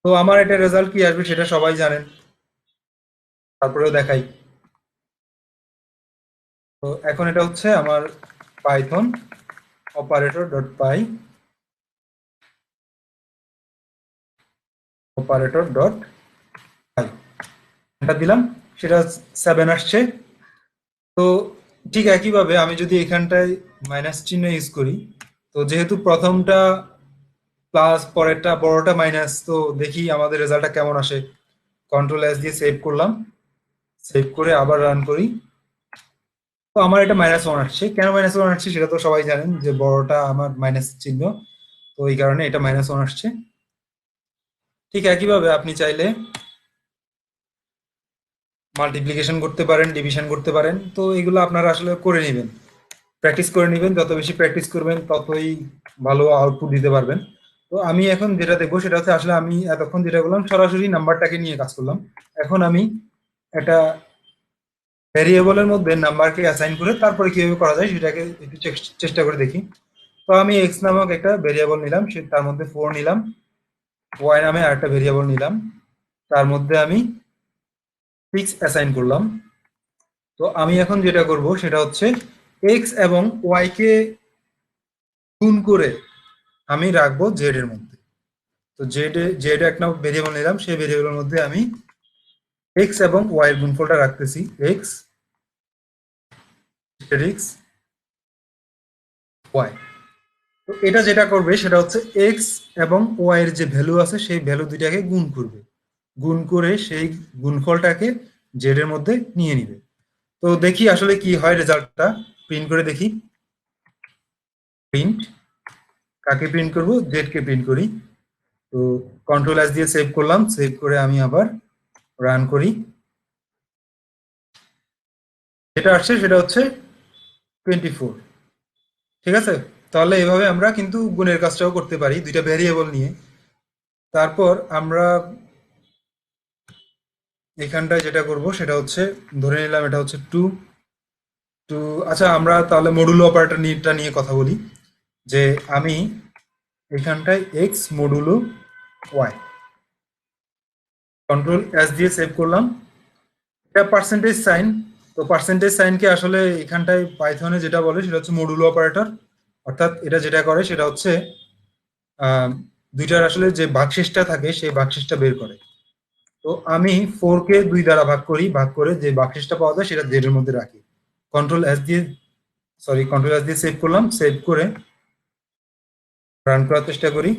তো আমার এটা রেজাল্ট কি আসবে সেটা সবাই জানেন, তারপরেও দেখাই। তো এখন এটা হচ্ছে আমার পাইথন অপারেটর ডট পাই, অপারেটর ডট পাই, এটা দিলাম, সেটা 7 আসছে। তো ঠিক একইভাবে আমি যদি এখানটায় মাইনাস চিহ্ন ইউজ করি, তো যেহেতু প্রথমটা প্লাস পরেরটা বড়টা মাইনাস, তো দেখি আমাদের রেজাল্টটা কেমন আসে। কন্ট্রোল এস দিয়ে সেভ করলাম, সেভ করে আবার রান করি। তো আমার এটা -1 আসছে। কেন -1 আসছে সেটা তো সবাই জানেন, যে বড়টা আমার মাইনাস চিহ্ন, তো এই কারণে এটা -1 আসছে। ঠিক একইভাবে আপনি চাইলে মাল্টিপ্লিকেশন করতে পারেন, ডিভিশন করতে পারেন। তো এগুলো আপনারা আসলে করে নেবেন, প্র্যাকটিস করে নেবেন। যত বেশি প্র্যাকটিস করবেন ততই ভালো আউটপুট দিতে পারবেন। তো আমি এখন যেটা দেখবো সেটা হচ্ছে, আসলে আমি এতক্ষণ যেটা করলাম সরাসরি নাম্বারটাকে নিয়ে কাজ করলাম। এখন আমি একটা ভ্যারিয়েবলের মধ্যে নাম্বারকে অ্যাসাইন করে তারপরে কিভাবে করা যায় সেটাকে একটু চেষ্টা করে দেখি। তো আমি এক্স নামক একটা ভেরিয়েবল নিলাম, সে তার মধ্যে 4 নিলাম, ওয়াই নামে আরেকটা ভেরিয়েবল নিলাম, তার মধ্যে আমি 6 অ্যাসাইন করলাম। তো আমি এখন যেটা করব সেটা হচ্ছে এক্স এবং ওয়াই কে গুণ করে আমি রাখবো জেড এর মধ্যে। তো জেড একটা ভেরিয়েবল নিলাম, সেই ভেরিয়েবলের মধ্যে আমি এক্স এবং ওয়াই এর গুণফলটা রাখতেছি, এক্স এক্স ওয়াই। তো এটা যেটা করবে সেটা হচ্ছে এক্স এবং ওয়াই এর যে ভ্যালু আছে সেই ভ্যালু দুইটাকে গুণ করবে, গুণ করে সেই গুণফলটাকে জেড এর মধ্যে নিয়ে নিবে। তো দেখি আসলে কি হয় রেজাল্টটা, প্রিন্ট করে দেখি। প্রিন্ট কাকে প্রিন্ট করব? জেড কে প্রিন্ট করি। তো কন্ট্রোল এস দিয়ে সেভ করলাম, সেভ করে আমি আবার রান করি। যেটা আসছে সেটা হচ্ছে 24। ঠিক আছে, তাহলে এভাবে আমরা কিন্তু গুণের কাজটাও করতে পারি দুইটা ভেরিয়েবল নিয়ে। তারপর আমরা এখানটায় যেটা করব সেটা হচ্ছে, ধরে নিলাম এটা হচ্ছে 2 টু। আচ্ছা, আমরা তাহলে মডুলো অপারেটর নিয়ে কথা বলি। যে আমি এখানটায় X modulo Y, control S দিয়ে সেভ করলাম। এটা পার্সেন্টেজ সাইন। তো পার্সেন্টেজ সাইনকে আসলে এখানটায় পাইথনে যেটা বলে সেটা হচ্ছে মডুলো অপারেটর। অর্থাৎ এটা যেটা করে সেটা হচ্ছে দুইটার আসলে যে ভাগশেষটা থাকে সেই ভাগশেষটা বের করে। তো তো আমি 4 কে 2 দ্বারা ভাগ করি, ভাগ করে যে ভাগশেষটা পাওয়া যায় সেটা z এর মধ্যে রাখি। কন্ট্রোল এস দিয়ে সেভ করলাম, সেভ করে রান করার চেষ্টা করি।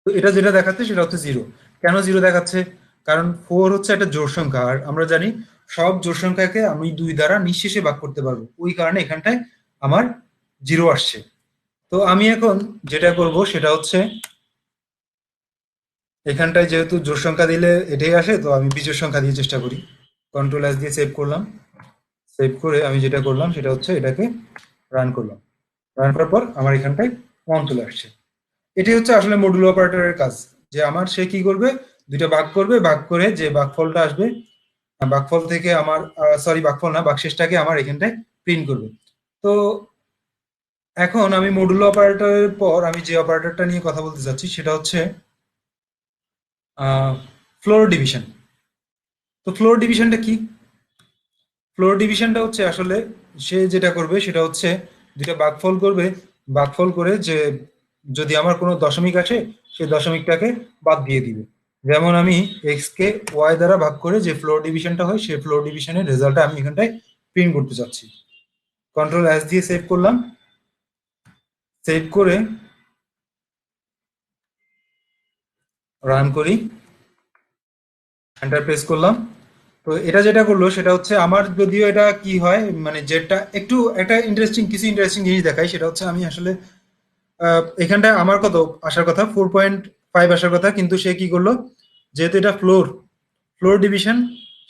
তো এটা যেটা দেখাচ্ছে সেটা হচ্ছে 0। কেন 0 দেখাচ্ছে? কারণ 4 হচ্ছে একটা জোড় সংখ্যা, আর আমরা জানি সব জোড় সংখ্যাকে আমি 2 দ্বারা নিঃশেষে ভাগ করতে পারবো, ওই কারণে এখানটায় আমার 0 আসছে। তো আমি এখন যেটা করব সেটা হচ্ছে এখানটায় যেহেতু জোড় সংখ্যা দিলে এটাই আসে, তো আমি বিজোড় সংখ্যা দিয়ে চেষ্টা করি। কন্ট্রোল এস দিয়ে সেভ করলাম, সেভ করে আমি যেটা করলাম সেটা হচ্ছে এটাকে রান করলাম। রান করার পর আমার এখানটায় 1 চলে আসছে। এটি হচ্ছে আসলে মডুলো অপারেটরের কাজ, যে আমার সে কি করবে, দুইটা ভাগ করবে, ভাগ করে যে ভাগফলটা আসবে, ভাগফল থেকে আমার ভাগফল না, ভাগশেষটাকে আমার এখানটায় প্রিন্ট করবে। তো এখন আমি মডুলো অপারেটরের পর আমি যে অপারেটরটা নিয়ে কথা বলতে চাচ্ছি সেটা হচ্ছে ফ্লোর ডিভিশন। তো ফ্লোর ডিভিশনটা কি? ফ্লোর ডিভিশনটা হচ্ছে আসলে সে যেটা করবে সেটা হচ্ছে দুইটা ভাগফল করবে, ভাগফল করে যে যদি আমার কোনো দশমিক আসে সেই দশমিকটাকে বাদ দিয়ে দিবে। যেমন আমি এক্স কে ওয়াই দ্বারা ভাগ করে যে ফ্লোর ডিভিশনটা হয় সেই ফ্লোর ডিভিশনের রেজাল্টটা আমি এখানটায় প্রিন্ট করতে চাচ্ছি। কন্ট্রোল এস দিয়ে সেভ করলাম, সেভ করে রান করি, এন্টার প্রেস করলাম। তো এটা যেটা করলো সেটা হচ্ছে আমার, যদিও এটা কি হয় মানে যেটা একটু একটা ইন্টারেস্টিং জিনিস দেখাই, সেটা হচ্ছে আমি আসলে এখানটায় আমার কত আসার কথা, 4.5 আসার কথা, কিন্তু সে কি করলো, যেহেতু এটা ফ্লোর ডিভিশন,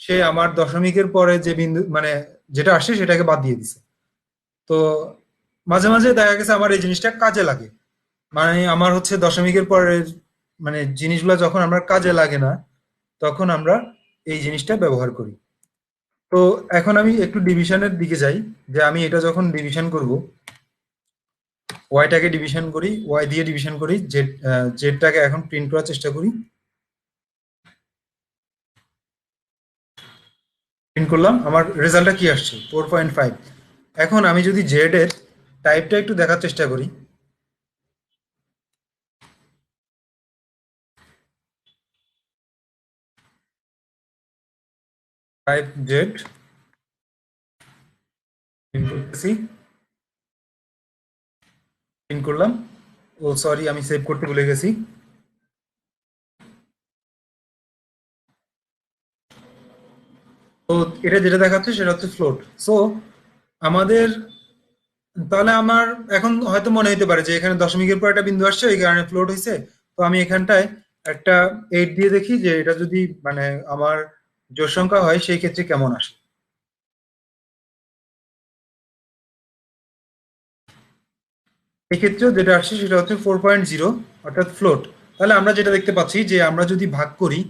সে আমার দশমিকের পরে যে বিন্দু মানে যেটা আসে সেটাকে বাদ দিয়ে দিছে। তো মাঝে মাঝে দেখা গেছে আমার এই জিনিসটা কাজে লাগে, মানে আমার হচ্ছে দশমিকের পরের মানে জিনিসগুলো যখন আমার কাজে লাগে না তখন আমরা এই জিনিসটা ব্যবহার করি। তো এখন আমি একটু ডিভিশনের দিকে যাই, যে আমি এটা যখন ডিভিশন করব, ওয়াইটাকে ডিভিশন করি, ওয়াই দিয়ে ডিভিশন করি, জেডটাকে এখন প্রিন্ট করার চেষ্টা করি, প্রিন্ট করলাম, আমার রেজাল্টটা কি আসছে 4.5। এখন আমি যদি জেড এর টাইপটা একটু দেখার চেষ্টা করি, 5Z প্রিন্ট করতেছি, প্রিন্ট করলাম। ও সরি, আমি সেভ করতে ভুলে গেছি। তো এটা যেটা দেখাচ্ছে সেটা হচ্ছে ফ্লোট। সো আমাদের তাহলে আমার এখন হয়তো মনে হতে পারে যে এখানে দশমিকের পর একটা বিন্দু আসছে এই কারণে ফ্লোট হয়েছে। তো আমি এখানটায় একটা 8 দিয়ে দেখি যে এটা যদি মানে আমার জোড় সংখ্যা হয় সেই ক্ষেত্রে কেমন আসে। এক্ষেত্রেও যেটা আসছে সেটা হচ্ছে 4.0, অর্থাৎ ফ্লোট। তাহলে আমরা যেটা দেখতে পাচ্ছি যে আমরা যদি ভাগ করি,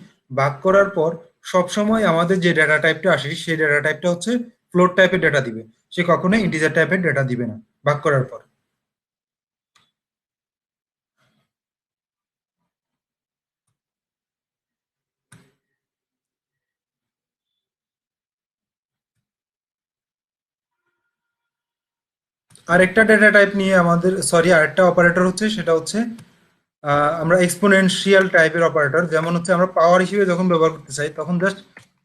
ভাগ করার পর সবসময় আমাদের যে ডেটা টাইপটা আসে সেই ডেটা টাইপটা হচ্ছে ফ্লোট টাইপের ডেটা দিবে, সে কখনোই ইন্টিজার টাইপের ডেটা দিবে না ভাগ করার পর। আরেকটা ডেটা টাইপ নিয়ে আমাদের আরেকটা অপারেটর হচ্ছে সেটা হচ্ছে আমরা এক্সপোনেনশিয়াল টাইপের অপারেটর, যেমন হচ্ছে আমরা পাওয়ার হিসেবে যখন ব্যবহার করতে চাই তখন জাস্ট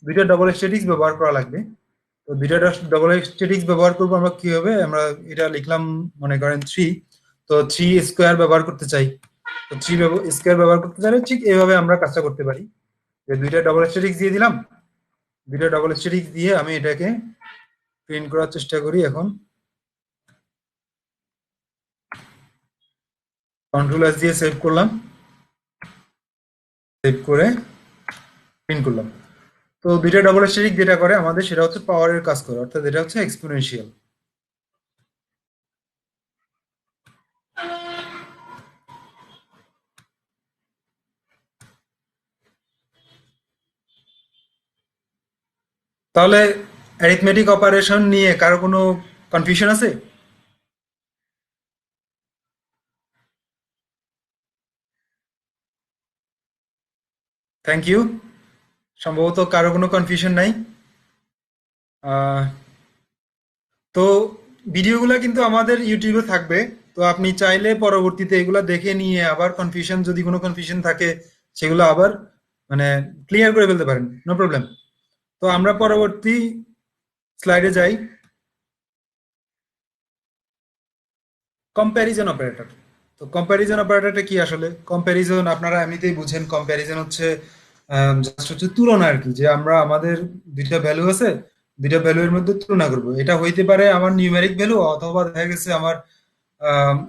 দুইটা ডবল স্ট্যাটিক্স ব্যবহার করা লাগবে। তো দুইটা ডবল স্ট্যাটিক্স ব্যবহার করবো আমরা কি হবে, আমরা এটা লিখলাম মনে করেন 3, তো 3 স্কোয়ার ব্যবহার করতে চাই, তো 3 স্কোয়ার ব্যবহার করতে চাইলে ঠিক এইভাবে আমরা কাজটা করতে পারি, যে দুইটা ডবল স্ট্যাটিক্স দিয়ে দিলাম, দুইটা ডবল স্ট্যাটিক্স দিয়ে আমি এটাকে প্রিন্ট করার চেষ্টা করি। এখন কন্ট্রোল এস দিয়ে সেভ করলাম, সেভ করে প্রিন্ট করলাম। তো দুইটা ডবল স্ট্যাটিক যেটা করে আমাদের সেটা হচ্ছে পাওয়ারের কাজ করে, অর্থাৎ এটা হচ্ছে এক্সপোনেনশিয়াল। তাহলে অ্যারিথমেটিক অপারেশন নিয়ে কারো কোনো কনফিউশন আছে? Thank you. সম্ভবত কারো কোনো কনফিউশন নাই। আহ, তো ভিডিওগুলো কিন্তু আমাদের ইউটিউবে থাকবে, তো আপনি চাইলে পরবর্তীতে এগুলা দেখে নিয়ে আবার কনফিউশন, যদি কোনো কনফিউশন থাকে সেগুলো আবার মানে ক্লিয়ার করে ফেলতে পারেন, নো প্রবলেম। তো আমরা পরবর্তী স্লাইডে যাই। Comparison operator. তো কম্প্যারিজন অপারেটরটা কি আসলে? কম্প্যারিজন আপনারা এমনিতেই বুঝেন, কম্প্যারিজন হচ্ছে জাস্ট হচ্ছে তুলনা আর কি, যে আমরা আমাদের দুইটা ভ্যালু আছে, দুইটা ভ্যালু এর মধ্যে তুলনা করব। এটা হইতে পারে আমার নিউমেরিক ভ্যালু, অথবা দেখা গেছে আমার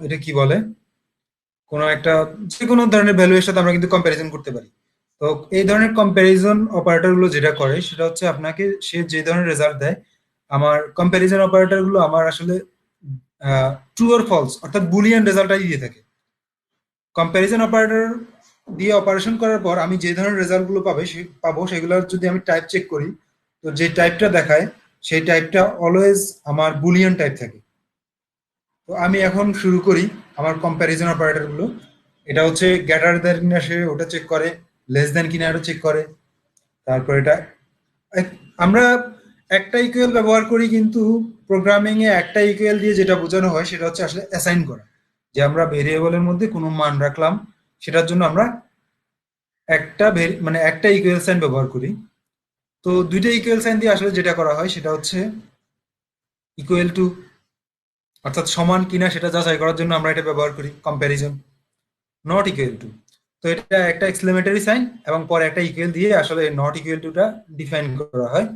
এটা কি বলে, কোনো একটা যে কোনো ধরনের ভ্যালু এর সাথে আমরা কিন্তু কম্প্যারিজন করতে পারি। তো এই ধরনের কম্প্যারিজন অপারেটর গুলো যেটা করে সেটা হচ্ছে আপনাকে সে যে ধরনের রেজাল্ট দেয়, আমার কম্প্যারিজন অপারেটর গুলো আমার আসলে ট্রু অর ফলস অর্থাৎ বুলিয়ান রেজাল্টটাই দিয়ে থাকে। কম্প্যারিজন অপারেটর দিয়ে অপারেশন করার পর আমি যে ধরনের রেজাল্ট গুলো পাবো সেগুলোর যদি আমি টাইপ চেক করি, তো যে টাইপটা দেখায় সেই টাইপটা অলওয়েজ আমার বুলিয়ান টাইপ থাকে। তো আমি এখন শুরু করি আমার কম্প্যারিজন অপারেটর গুলো। এটা হচ্ছে গ্রেটার দ্যান কিনা সে ওটা চেক করে, লেস দ্যান কিনা ওটা চেক করে। তারপর এটা আমরা একটা ইকুয়াল ব্যবহার করি, কিন্তু প্রোগ্রামিং এ একটা ইকুয়াল দিয়ে যেটা বোঝানো হয় সেটা হচ্ছে আসলে অ্যাসাইন করা, যে আমরা ভেরিয়েবলের মধ্যে কোনো মান রাখলাম, সেটার জন্য আমরা মানে একটা ইকুয়াল সাইন ব্যবহার করি। তো দুইটা ইকুয়াল সাইন দিয়ে আসলে যেটা করা হয় সেটা হচ্ছে ইকুয়াল টু, অর্থাৎ সমান কিনা সেটা যাচাই করার জন্য আমরা এটা ব্যবহার করি কম্প্যারিজন। নট ইকুয়াল টু, তো এটা একটা এক্সক্লেমেটরি সাইন এবং পরে একটা ইকুয়াল দিয়ে আসলে নট ইকুয়াল টুটা ডিফাইন করা হয়।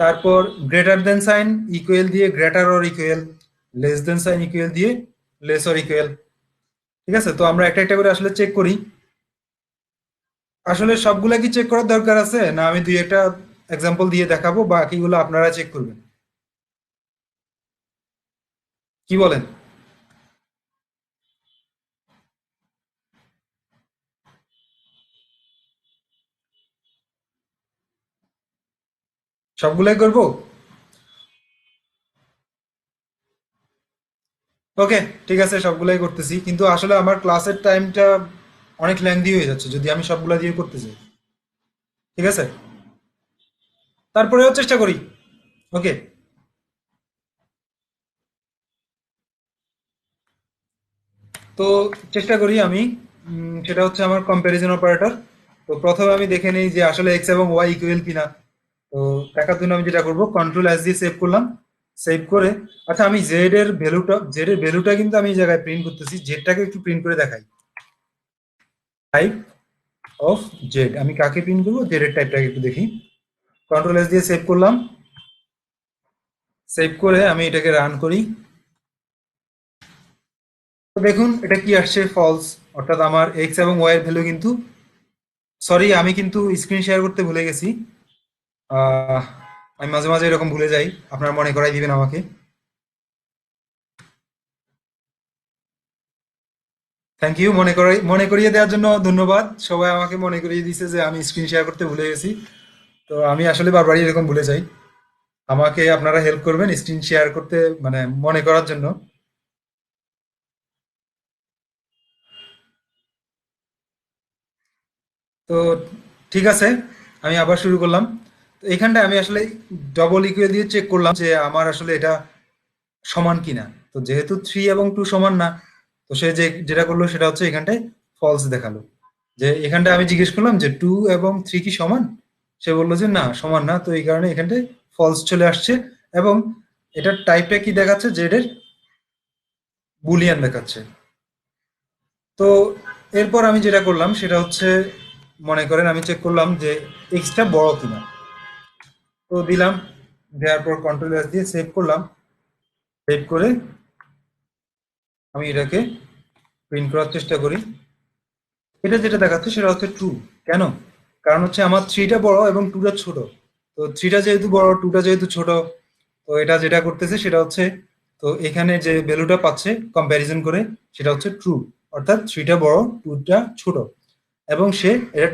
তারপর গ্রেটার দেন সাইন ইকুয়াল দিয়ে greater or equal, less than sign equal দিয়ে লেস অর ইকুয়াল। ঠিক আছে, তো আমরা একটা একটা করে আসলে চেক করি। আসলে সবগুলা কি চেক করার দরকার আছে, না আমি দুই একটা এক্সাম্পল দিয়ে দেখাবো, বাকিগুলো আপনারা চেক করবেন? কি বলেন? সবগুলাই করব? ওকে, ঠিক আছে, সবগুলাই করতেছি, কিন্তু আসলে আমার ক্লাসের টাইমটা অনেক লেংদি হয়ে যাচ্ছে যদি আমি সবগুলা দিয়ে করতে চাই। ঠিক আছে, তারপরেও চেষ্টা করি। ওকে, তো চেষ্টা করি আমি। সেটা হচ্ছে আমার কম্প্যারিজন অপারেটর। তো প্রথমে আমি দেখে নিই যে আসলে এক্স এবং ওয়াই ইকুয়াল কিনা। তো দেখার জন্য আমি যেটা করবো, কন্ট্রোল এস দিয়ে সেভ করলাম। সেভ করে, আচ্ছা আমি জেড এর ভ্যালুটা কিন্তু আমি এই জায়গায় প্রিন্ট করতেছি, জেডটাকে একটু প্রিন্ট করে দেখাই। টাইপ অফ জেড, আমি কাকে প্রিন্ট করবো, জেড এর টাইপটাকে একটু দেখি। কন্ট্রোল এস দিয়ে সেভ করলাম। সেভ করে আমি এটাকে রান করি। তো দেখুন এটা কি আসছে, ফলস। অর্থাৎ আমার এক্স এবং ওয়াই এর ভ্যালু কিন্তু, সরি আমি কিন্তু স্ক্রিন শেয়ার করতে ভুলে গেছি। আহ, আমি মাঝে মাঝে এরকম ভুলে যাই, আপনারা মনে করাই দিবেন আমাকে। থ্যাংক ইউ, মনে করিয়ে দেওয়ার জন্য ধন্যবাদ। সবাই আমাকে মনে করিয়ে দিছে যে আমি স্ক্রিন শেয়ার করতে ভুলে গেছি। তো আমি আসলে বারবারই এরকম ভুলে যাই। আমাকে আপনারা হেল্প করবেন স্ক্রিন শেয়ার করতে, মানে মনে করার জন্য। তো ঠিক আছে, আমি আবার শুরু করলাম। তো এখানটা আমি আসলে ডবল ইকুয়াল দিয়ে চেক করলাম যে আমার আসলে এটা সমান কিনা। তো যেহেতু 3 এবং 2 সমান না, তো সে যেটা করলো সেটা হচ্ছে এখানটায় ফলস দেখালো। যে এখানটায় আমি জিজ্ঞেস করলাম যে 2 এবং 3 কি সমান, সে বললো যে না সমান না, তো এই কারণে এখানটায় ফলস চলে আসছে। এবং এটার টাইপটা কি দেখাচ্ছে, জেড এর বুলিয়ান দেখাচ্ছে। তো এরপর আমি যেটা করলাম সেটা হচ্ছে, মনে করেন আমি চেক করলাম যে এক্সটা বড় কিনা। তো দিলাম, দেওয়ার পর কন্ট্রোল এস দিয়ে সেভ করলাম। সেভ করে আমি এটাকে প্রিন্ট করার চেষ্টা করি। এটা যেটা দেখাচ্ছে সেটা হচ্ছে ট্রু। কেন? কারণ হচ্ছে আমার থ্রিটা বড় এবং টুটা ছোট। তো থ্রিটা যেহেতু বড়, টুটা যেহেতু ছোট, তো এটা যেটা করতেছে সেটা হচ্ছে, তো এখানে যে ভ্যালুটা পাচ্ছে কম্প্যারিজন করে সেটা হচ্ছে ট্রু। অর্থাৎ থ্রিটা বড়, টুটা ছোট। এবং সে এটার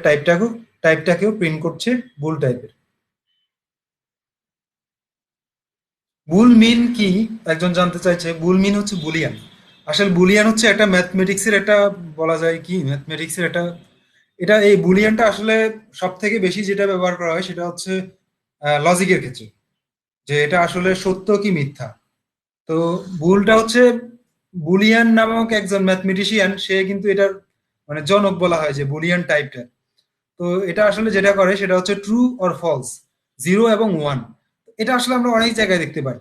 টাইপটাকেও প্রিন্ট করছে বুল টাইপের। বুল মিন কি একজন জানতে চাইছে। বুল মিন হচ্ছে বুলিয়ান। আসলে বুলিয়ান হচ্ছে একটা ম্যাথমেটিক্সের একটা, বলা যায় কি ম্যাথমেটিক্সের একটা, এটা এই বুলিয়ানটা আসলে সব থেকে বেশি যেটা ব্যবহার করা হয় সেটা হচ্ছে লজিকের ক্ষেত্রে, যে এটা আসলে সত্য কি মিথ্যা। তো বুলটা হচ্ছে, বুলিয়ান নামক একজন ম্যাথমেটিশিয়ান, সে কিন্তু এটার মানে জনক বলা হয় যে বুলিয়ান টাইপটা। তো এটা আসলে যেটা করে সেটা হচ্ছে ট্রু অর ফলস, 0 এবং 1। এটা আসলে আমরা অনেক জায়গায় দেখতে পাই।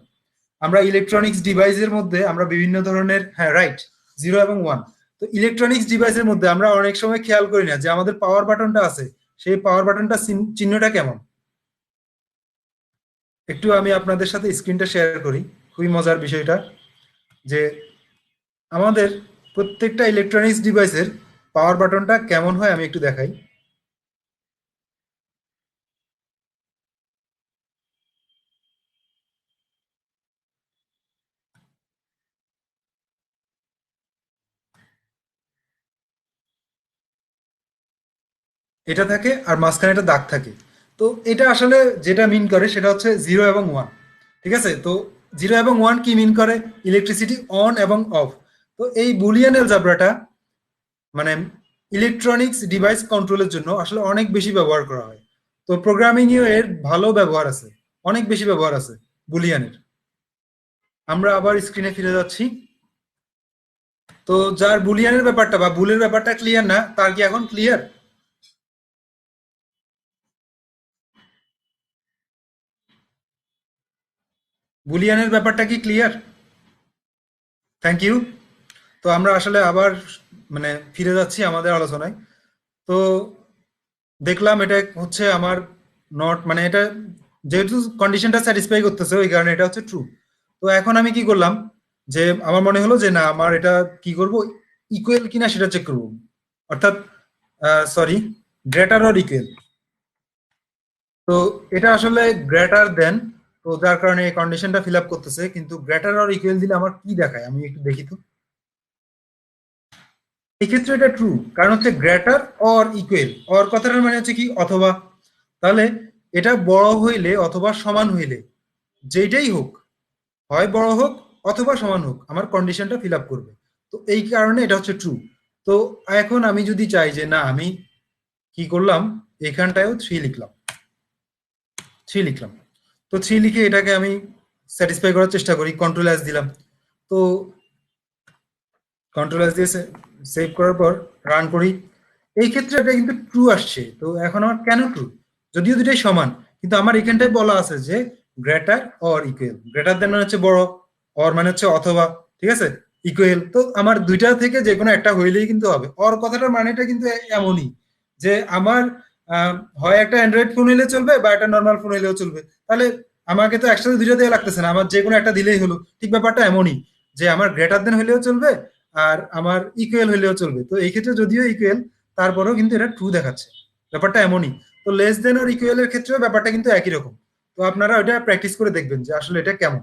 আমরা ইলেকট্রনিক্স ডিভাইসের মধ্যে আমরা বিভিন্ন ধরনের, হ্যাঁ রাইট, 0 এবং 1। তো ইলেকট্রনিক্স ডিভাইসের মধ্যে আমরা অনেক সময় খেয়াল করি না যে আমাদের পাওয়ার বাটনটা আছে, সেই পাওয়ার বাটনটা চিহ্নটা কেমন। একটু আমি আপনাদের সাথে স্ক্রিনটা শেয়ার করি, খুবই মজার বিষয়টা, যে আমাদের প্রত্যেকটা ইলেকট্রনিক্স ডিভাইসের পাওয়ার বাটনটা কেমন হয় আমি একটু দেখাই। এটা থাকে আর মাঝখানে একটা দাগ থাকে। তো এটা আসলে যেটা মিন করে সেটা হচ্ছে 0 এবং 1। ঠিক আছে, তো 0 এবং 1 কি মিন করে? ইলেকট্রিসিটি অন এবং অফ। তো এই বুলিয়ান অ্যালজাবরাটা মানে ইলেকট্রনিক্স ডিভাইস কন্ট্রোলের জন্য আসলে অনেক বেশি ব্যবহার করা হয়। তো প্রোগ্রামিং এর ভালো ব্যবহার আছে, অনেক বেশি ব্যবহার আছে বুলিয়ানের। আমরা আবার স্ক্রিনে ফিরে যাচ্ছি। তো যার বুলিয়ানের ব্যাপারটা বা বুলের ব্যাপারটা ক্লিয়ার না, তার কি এখন ক্লিয়ার? বুলিয়ানের ব্যাপারটা কি ক্লিয়ার? Thank you. তো আমরা আসলে আবার ফিরে যাচ্ছি আমাদের আলোচনায়। তো দেখলাম এটা হচ্ছে আমার নট, এটা যেহেতু কন্ডিশনটা স্যাটিসফাই করতেছে ওই কারণে এটা হচ্ছে ট্রু। তো এখন আমি কি করলাম, যে আমার মনে হলো যে না, আমার এটা কি করব, ইকুয়াল কিনা সেটা চেক করব। অর্থাৎ সরি, গ্রেটার অর ইকুয়াল। তো এটা আসলে গ্রেটার দেন, তো যার কারণে এই কন্ডিশনটা ফিল আপ করতেছে। কিন্তু গ্রেটার অর ইকুয়াল দিলে আমার কি দেখায় আমি একটু দেখি তো। এক্ষেত্রে এটা ট্রু, কারণ হচ্ছে গ্রেটার অর ইকুয়াল, অর কথাটার মানে হচ্ছে কি অথবা। তাহলে এটা বড় হইলে অথবা সমান হইলে, যেটাই হোক, হয় বড় হোক অথবা সমান হোক, আমার কন্ডিশনটা ফিল আপ করবে। তো এই কারণে এটা হচ্ছে ট্রু। তো এখন আমি যদি চাই যে না, আমি কি করলাম, এখানটায়ও 3 লিখলাম, 3 লিখলাম। তো 3 লিখে এটাকে আমি স্যাটিসফাই করার চেষ্টা করি, কন্ট্রোল এস দিলাম। তো কন্ট্রোল এস দিয়ে সেভ করার পর রান করি। এই ক্ষেত্রে এটা কিন্তু ট্রু আসছে। তো এখন আমার কেন ট্রু? যদিও দুটাই সমান, কিন্তু আমার এখানটায় বলা আছে যে greater or equal. Greater than মানে হচ্ছে বড়, অর মানে হচ্ছে অথবা, ঠিক আছে, ইকুয়াল। তো আমার দুইটা থেকে যে কোনো একটা হইলেই কিন্তু হবে। অর কথাটার মানেটা কিন্তু এমনই যে আমার আহ, হয় একটা অ্যান্ড্রয়েড ফোন হইলে চলবে বা একটা নর্মাল ফোন হইলেও চলবে। তাহলে আমাকে তো একসাথে দুইটা দেওয়া লাগতেছে না, আমার যে কোনো একটা দিলেই হলো। ঠিক ব্যাপারটা এমনই যে আমার গ্রেটার দেন হইলেও চলবে আর আমার ইকুয়াল হইলেও চলবে। তো এই ক্ষেত্রে যদিও ইকুয়াল, তারপরেও কিন্তু এটা ট্রু দেখাচ্ছে। ব্যাপারটা এমনই। তো লেস দেন আর ইকুয়াল এর ক্ষেত্রেও ব্যাপারটা কিন্তু একই রকম। তো আপনারা ওইটা প্র্যাকটিস করে দেখবেন যে আসলে এটা কেমন।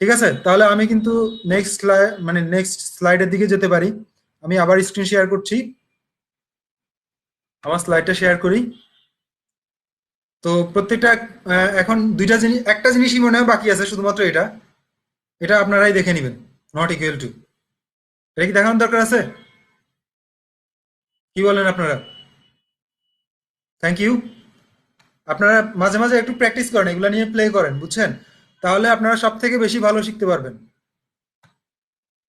ঠিক আছে, তাহলে আমি কিন্তু নেক্সট স্লাইডের দিকে যেতে পারি। আমি আবার স্ক্রিন শেয়ার করছি, আমার স্লাইডটা শেয়ার করি। তো প্রত্যেকটা এখন দুইটা জিনিস, একটা জিনিসই মনে হয় বাকি আছে, শুধুমাত্র এটা। এটা আপনারাই দেখে নেবেন, নট ইকুয়াল টু। এটা কি দেখানোর দরকার আছে? কি বলেন আপনারা? Thank you. আপনারা মাঝে মাঝে একটু প্র্যাকটিস করেন, এগুলো নিয়ে প্লে করেন, বুঝছেন? তাহলে আপনারা সব থেকে বেশি ভালো শিখতে পারবেন।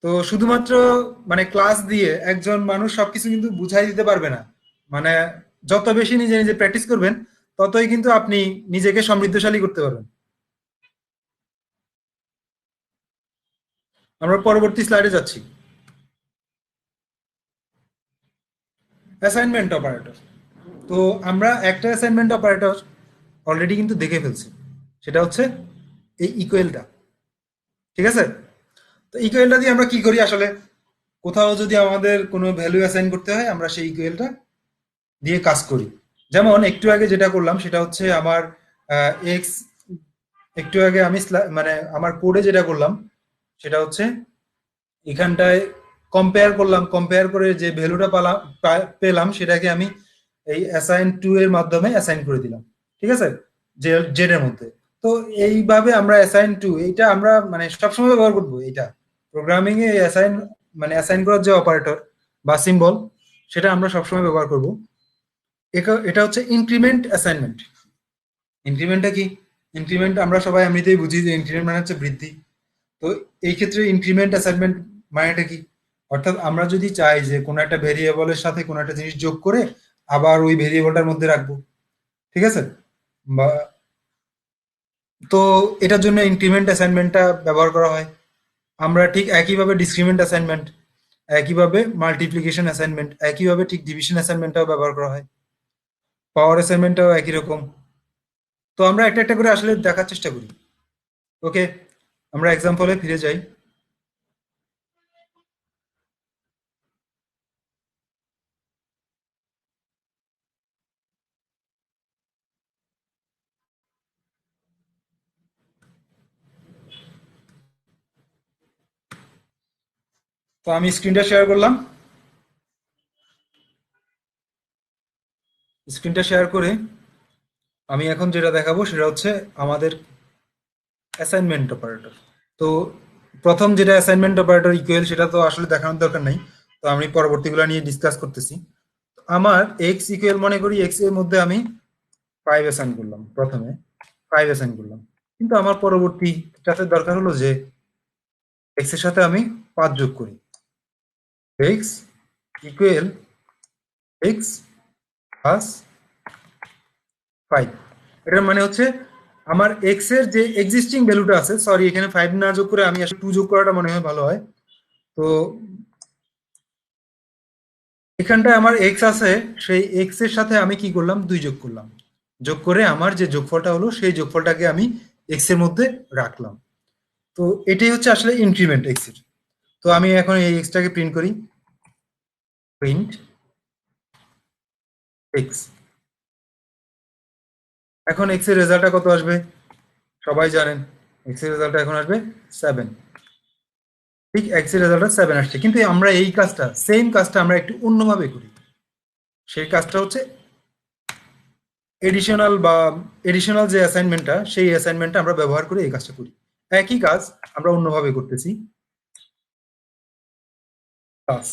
তো শুধুমাত্র ক্লাস দিয়ে একজন মানুষ সবকিছু কিন্তু বুঝাই দিতে পারবে না। মানে যত বেশি নিজে নিজে প্র্যাকটিস করবেন, ততই কিন্তু আপনি নিজেকে সমৃদ্ধশালী করতে পারবেন। আমরা পরবর্তী স্লাইডে যাচ্ছি। Assignment operator. তো আমরা একটা অ্যাসাইনমেন্ট অপারেটর অলরেডি কিন্তু দেখে ফেলছি, সেটা হচ্ছে এই ইকুয়েলটা। ঠিক আছে, তো ইকুয়েলটা দিয়ে আমরা কি করি আসলে? কোথাও যদি আমাদের কোনো ভ্যালু অ্যাসাইন করতে হয়, আমরা সেই ইকুয়েলটা দিয়ে কাজ করি। যেমন একটু আগে যেটা করলাম সেটা হচ্ছে আমার এক্স, একটু আগে আমি আমার কোডে যেটা করলাম সেটা হচ্ছে এখানটায় কম্পেয়ার করলাম, কম্পেয়ার করে যে ভ্যালুটা পেলাম সেটাকে আমি এই অ্যাসাইন টু এর মাধ্যমে অ্যাসাইন করে দিলাম। ঠিক আছে, জেড এর মধ্যে। তো এইভাবে আমরা অ্যাসাইন টু, এইটা আমরা সবসময় ব্যবহার করবো। এইটা প্রোগ্রামিং এ অ্যাসাইন অ্যাসাইন করার যে অপারেটর বা সিম্বল, সেটা আমরা সবসময় ব্যবহার করব। এটা হচ্ছে ইনক্রিমেন্ট অ্যাসাইনমেন্ট। ইনক্রিমেন্টটা কি? ইনক্রিমেন্ট আমরা সবাই এমনিতেই বুঝি যে ইনক্রিমেন্ট মানে হচ্ছে বৃদ্ধি। তো এই ক্ষেত্রে ইনক্রিমেন্ট অ্যাসাইনমেন্ট মানেটা কি? অর্থাৎ আমরা যদি চাই যে কোনো একটা ভেরিয়েবলের সাথে কোনো একটা জিনিস যোগ করে আবার ওই ভেরিয়েবলটার মধ্যে রাখবো, ঠিক আছে? বা তো এটার জন্য ইনক্রিমেন্ট অ্যাসাইনমেন্টটা ব্যবহার করা হয়। আমরা ঠিক একইভাবে ডিসক্রিমেন্ট অ্যাসাইনমেন্ট, একইভাবে মাল্টিপ্লিকেশন অ্যাসাইনমেন্ট, একইভাবে ঠিক ডিভিশন অ্যাসাইনমেন্টটাও ব্যবহার করা হয়। পাওয়ার অ্যাসাইনমেন্টটাও একই রকম। তো আমরা একটা একটা করে আসলে দেখার চেষ্টা করি। ওকে, আমরা এক্সাম্পলে ফিরে যাই। তো আমি স্ক্রিনটা শেয়ার করলাম। স্ক্রিনটা শেয়ার করে আমি এখন যেটা দেখাবো সেটা হচ্ছে আমাদের অ্যাসাইনমেন্ট অপারেটর। তো প্রথম যেটা অ্যাসাইনমেন্ট অপারেটর ইকুয়াল, সেটা তো আসলে দেখানোর দরকার নাই। তো আমি পরবর্তীগুলো নিয়ে ডিসকাস করতেছি। আমার এক্স ইকুয়াল, মনে করি এক্স এর মধ্যে আমি 5 অ্যাসাইন করলাম, প্রথমে 5 অ্যাসাইন করলাম। কিন্তু আমার পরবর্তীটাতে দরকার হলো যে এক্স এর সাথে আমি 5 যোগ করি। X equal x plus 5। এটার মানে হচ্ছে আমার এক্স এর যে এক্সিস্টিং ভ্যালুটা আছে, সরি এখানে 5 না যোগ করে আমি আসলে 2 যোগ করাটা মনে হয় ভালো হয়। তো এখানটায় আমার এক্স আছে, সেই এক্স এর সাথে আমি কি করলাম, 2 যোগ করলাম। যোগ করে আমার যে যোগফলটা হলো সেই যোগফলটাকে আমি এক্স এর মধ্যে রাখলাম। তো এটাই হচ্ছে আসলে ইনক্রিমেন্ট এক্স এর। তো আমি এখন এই এক্সটাকে প্রিন্ট করি, প্রিন্ট এক্স। এখন এক্স এর রেজাল্টটা কত আসবে সবাই জানেন, এক্স এর রেজাল্টটা এখন আসবে 7। ঠিক এক্স এর রেজাল্টটা 7 আসছে, কিন্তু আমরা এই কাজটা, সেম কাজটা আমরা একটু অন্যভাবে করি। সেই কাজটা হচ্ছে এডিশনাল যে অ্যাসাইনমেন্টটা, সেই অ্যাসাইনমেন্টটা আমরা ব্যবহার করে এই কাজটা করি। একই কাজ আমরা অন্যভাবে করতেছি। প্লাস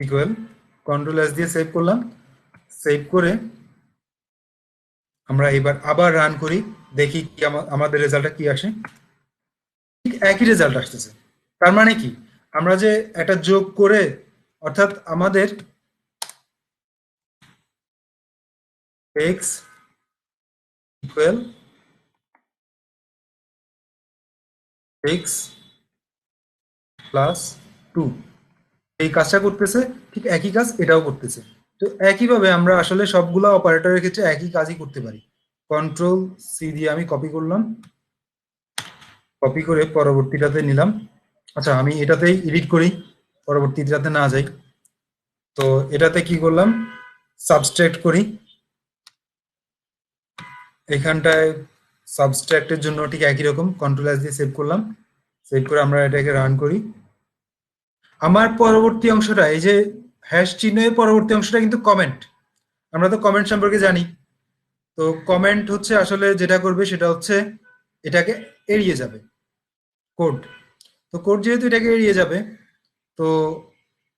ইকুয়াল, কন্ট্রোল এস দিয়ে সেভ করলাম। সেভ করে আমরা এবার আবার রান করি, দেখি কি আমাদের রেজাল্টটা কি আসে। ঠিক একই রেজাল্ট আসতেছে। তার মানে কি, আমরা যে একটা যোগ করে, অর্থাৎ আমাদের এক্স ইকুয়াল এক্স প্লাস 2, এই কাজটা করতেছে, ঠিক একই কাজ এটাও করতেছে। তো একইভাবে আমরা আসলে সবগুলা অপারেটরের ক্ষেত্রে একই কাজই করতে পারি। কন্ট্রোল সি দিয়ে আমি কপি করলাম, কপি করে পরবর্তীটাতে নিলাম। আচ্ছা, আমি এটাতেই এডিট করি, পরবর্তীটাতে না যাই। তো এটাতে কি করলাম, সাবস্ট্রাক্ট করি। এখানটায় সাবস্ট্রাক্টের জন্য ঠিক একই রকম কন্ট্রোল এস দিয়ে সেভ করলাম। সেভ করে আমরা এটাকে রান করি। আমার পরবর্তী অংশটা, এই যে হ্যাশ চিহ্নের পরবর্তী অংশটা কিন্তু কমেন্ট। আমরা তো কমেন্ট সম্পর্কে জানি। তো কমেন্ট হচ্ছে আসলে যেটা করবে সেটা হচ্ছে এটাকে এড়িয়ে যাবে, কোড। তো কোড যেহেতু এটাকে এড়িয়ে যাবে, তো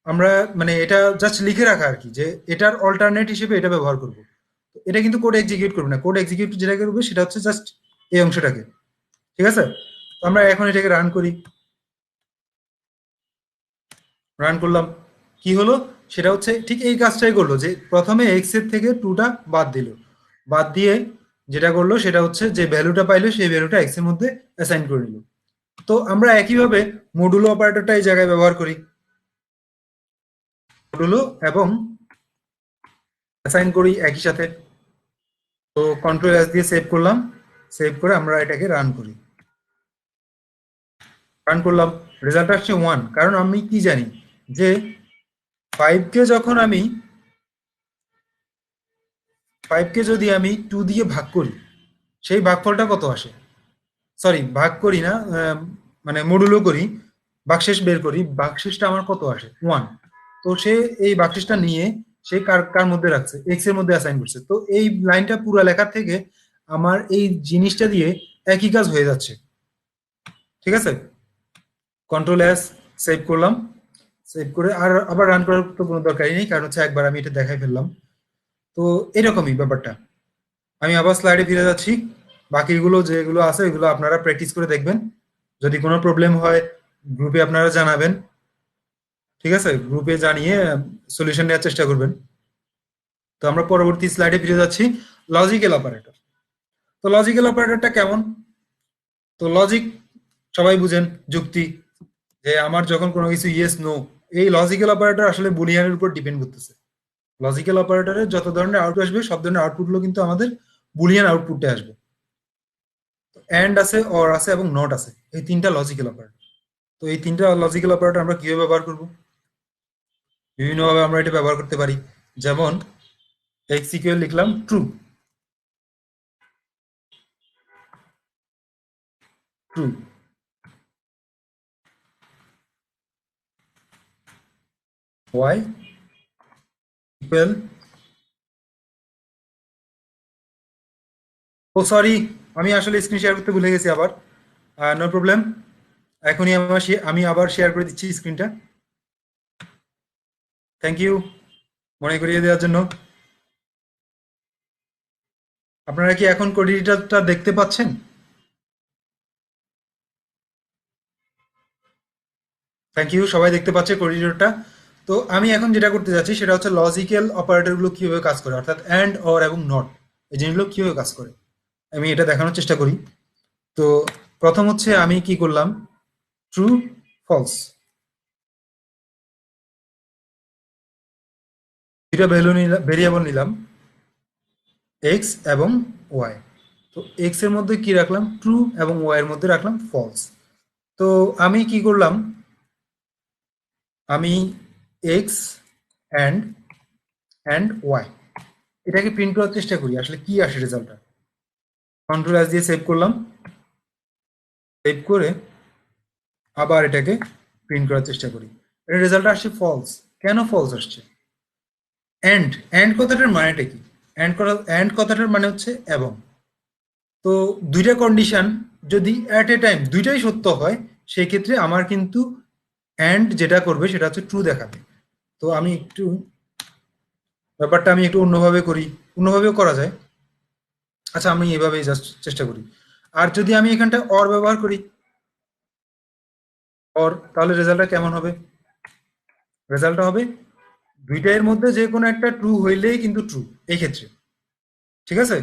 আমরা মানে এটা জাস্ট লিখে রাখা আর কি, যে এটার অল্টারনেট হিসেবে এটা ব্যবহার করব। এটা কিন্তু কোড এক্সিকিউট করবে না, কোড এক্সিকিউট যেটা করবে সেটা হচ্ছে জাস্ট এই অংশটাকে, ঠিক আছে? তো আমরা এখন এটাকে রান করি, রান করলাম। কি হলো, সেটা হচ্ছে ঠিক এই কাজটাই করলো, যে প্রথমে এক্স এর থেকে 2টা বাদ দিল, বাদ দিয়ে যেটা করলো সেটা হচ্ছে যে ভ্যালুটা পাইলো সেই ভ্যালুটা এক্স এর মধ্যে অ্যাসাইন করে নিল। তো আমরা একইভাবে মডুলো অপারেটরটা এই জায়গায় ব্যবহার করি, মডুলো এবং অ্যাসাইন করি একই সাথে। তো কন্ট্রোল এস দিয়ে সেভ করলাম, সেভ করে আমরা এটাকে রান করি, রান করলাম। রেজাল্ট আসছে 1, কারণ আমি কি জানি যে 5কে যখন আমি 5কে যদি আমি 2 দিয়ে ভাগ করি, সেই ভাগফলটা কত আসে, সরি ভাগ করি না, মানে মডুলো করি, ভাগশেষ বের করি, ভাগশেষটা আমার কত আসে, 1। তো সে এই ভাগশেষটা নিয়ে সে কার কার মধ্যে রাখছে, এক্স এর মধ্যে অ্যাসাইন করছে। তো এই লাইনটা পুরো লেখার থেকে আমার এই জিনিসটা দিয়ে একই কাজ হয়ে যাচ্ছে, ঠিক আছে? কন্ট্রোল এস, সেভ করলাম। সেভ করে আর আবার রান করার তো কোনো দরকারই নেই, কারণ হচ্ছে একবার আমি এটা দেখাই ফেললাম। তো এরকমই ব্যাপারটা। আমি আবার স্লাইডে ফিরে যাচ্ছি। বাকিগুলো যেগুলো আছে এগুলো আপনারা প্র্যাকটিস করে দেখবেন। যদি কোনো প্রবলেম হয় গ্রুপে আপনারা জানাবেন, ঠিক আছে, গ্রুপে জানিয়ে সলিউশন নেওয়ার চেষ্টা করবেন। তো আমরা পরবর্তী স্লাইডে ফিরে যাচ্ছি, লজিক্যাল অপারেটর। তো লজিক্যাল অপারেটরটা কেমন? তো লজিক সবাই বুঝেন, যুক্তি, যে আমার যখন কোনো কিছু ইয়েস নো, এই লজিক্যাল অপারেটর আসলে বুলিয়ানের উপর ডিপেন্ড করতেছে। লজিক্যাল অপারেটরে যত ধরনের আউটপুট আসবে সব ধরনের আউটপুটগুলো কিন্তু আমাদের বুলিয়ান আউটপুটে আসবে। এন্ড আছে, অর আছে এবং নট আছে, এই তিনটা লজিক্যাল অপারেটর। তো এই তিনটা লজিক্যাল অপারেটর আমরা কিভাবে ব্যবহার করব? বিভিন্নভাবে আমরা এটা ব্যবহার করতে পারি। যেমন এক্স ইকুয়াল লিখলাম ট্রু, ট্রু, ওয়াই ইকুয়াল, ও সরি, আমি আসলে স্ক্রিন শেয়ার করতে ভুলে গেছি আবার। নো প্রবলেম, এখনই আমি আবার শেয়ার করে দিচ্ছি স্ক্রিনটা। থ্যাংক ইউ মনে করিয়ে দেওয়ার জন্য। আপনারা কি এখন কোড এডিটরটা দেখতে পাচ্ছেন? থ্যাংক ইউ, সবাই দেখতে পাচ্ছে কোড এডিটরটা। তো আমি এখন যেটা করতে যাচ্ছি সেটা হচ্ছে লজিক্যাল অপারেটরগুলো কিভাবে কাজ করে, অর্থাৎ অ্যান্ড, অর এবং নট, এই জিনিসগুলো কিভাবে কাজ করে আমি এটা দেখানোর চেষ্টা করি। তো প্রথম হচ্ছে আমি কি করলাম, ট্রু, ফলস, দুইটা ভেরিয়েবল নিলাম, এক্স এবং ওয়াই। তো এক্স এর মধ্যে কি রাখলাম, ট্রু, এবং ওয়াই এর মধ্যে রাখলাম ফলস। তো আমি কি করলাম, আমি এক্স অ্যান্ড ওয়াই এটাকে প্রিন্ট করার চেষ্টা করি, আসলে কি আসে রেজাল্টটা। কন্ট্রোল এস দিয়ে সেভ করলাম, সেভ করে আবার এটাকে প্রিন্ট করার চেষ্টা করি। এর রেজাল্ট আসছে ফলস। কেন ফলস আসছে? এন্ড কথাটার মানেটা কি? এন্ড কথাটার মানে হচ্ছে এবং। তো দুইটা কন্ডিশন যদি অ্যাট এ টাইম দুইটাই সত্য হয়, সেই ক্ষেত্রে আমার কিন্তু এন্ড যেটা করবে সেটা হচ্ছে ট্রু দেখাবে। তো আমি একটু ব্যাপারটা আমি একটু অন্যভাবে করি, অন্যভাবেও করা যায়। আচ্ছা, আমি এভাবেই জাস্ট চেষ্টা করি। আর যদি আমি এখানটা অর ব্যবহার করি, অর, তাহলে রেজাল্টটা কেমন হবে? রেজাল্টটা হবে দুইটার মধ্যে যে কোনো একটা ট্রু হইলেই কিন্তু ট্রু এই ক্ষেত্রে। ঠিক আছে,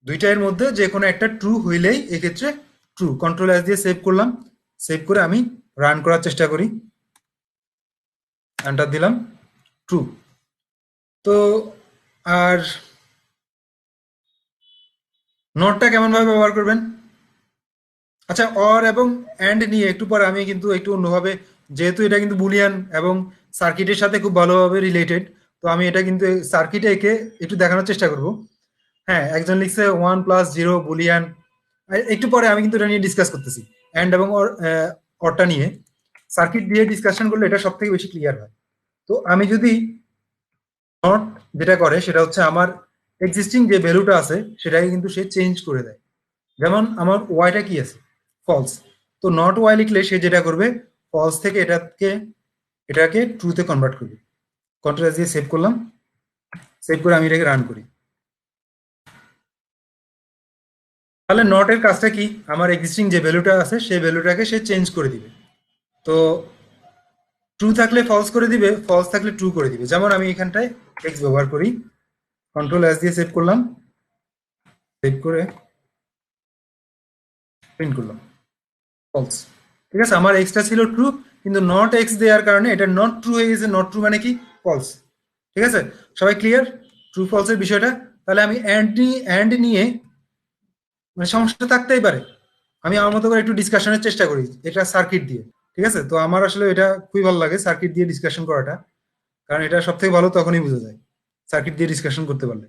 দুইটার মধ্যে যে কোনো একটা ট্রু হইলেই এক্ষেত্রে ট্রু। কন্ট্রোল এস দিয়ে সেভ করলাম, সেভ করে আমি রান করার চেষ্টা করি, এন্টার দিলাম, ট্রু। তো আর নোটটা কেমন ভাবে ব্যবহার করবেন? আচ্ছা, অর এবং এন্ড নিয়ে একটু পরে আমি কিন্তু একটু অন্যভাবে, যেহেতু এটা কিন্তু বুলিয়ান এবং সার্কিটের সাথে খুব ভালোভাবে রিলেটেড, তো আমি এটা কিন্তু সার্কিটে এঁকে একটু দেখানোর চেষ্টা করব। হ্যাঁ, একজন লিখছে 1+0 বুলিয়ান। একটু পরে আমি কিন্তু এটা নিয়ে ডিসকাস করতেছি, এন্ড এবং অরটা নিয়ে। সার্কিট দিয়ে ডিসকাশন করলে এটা সব থেকে বেশি ক্লিয়ার হয়। তো আমি যদি নট, যেটা করে সেটা হচ্ছে আমার এক্সিস্টিং যে ভ্যালুটা আছে সেটাকে কিন্তু সে চেঞ্জ করে দেয়। যেমন আমার ওয়াইটা কি আছে, ফলস। তো নট ওয়াই লিখলে সে যেটা করবে, ফলস থেকে এটাকে ট্রুতে কনভার্ট করবে। কন্ট্রোল দিয়ে সেভ করলাম, সেভ করে আমি এটাকে রান করি। তাহলে নটের কাজটা কি, আমার এক্সিস্টিং যে ভ্যালুটা আছে সেই ভ্যালুটাকে সে চেঞ্জ করে দিবে। তো ট্রু থাকলে ফলস করে দিবে, ফলস থাকলে ট্রু করে দিবে। যেমন আমি এখানটায় এক্স ব্যবহার করি, কন্ট্রোল এস দিয়ে সেভ করলাম, সেভ করে প্রিন্ট করলাম, ফলস। ঠিক আছে, আমার এক্সটা ছিল ট্রু, কিন্তু নট এক্স দেওয়ার কারণে এটা নট ট্রু হয়ে গেছে। নট ট্রু মানে কি, ফলস। ঠিক আছে, সবাই ক্লিয়ার ট্রু ফলসের বিষয়টা? তাহলে আমি অ্যান্ড নিয়ে মানে সমস্যা থাকতেই পারে, আমি আমার মতো করে একটু ডিসকাশনের চেষ্টা করি এটা সার্কিট দিয়ে। ঠিক আছে, তো আমার আসলে এটা খুবই ভালো লাগে সার্কিট দিয়ে ডিসকাশন করাটা, কারণ এটা সব থেকে ভালো তখনই বোঝা যায় সার্কিট দিয়ে ডিসকাশন করতে পারলে।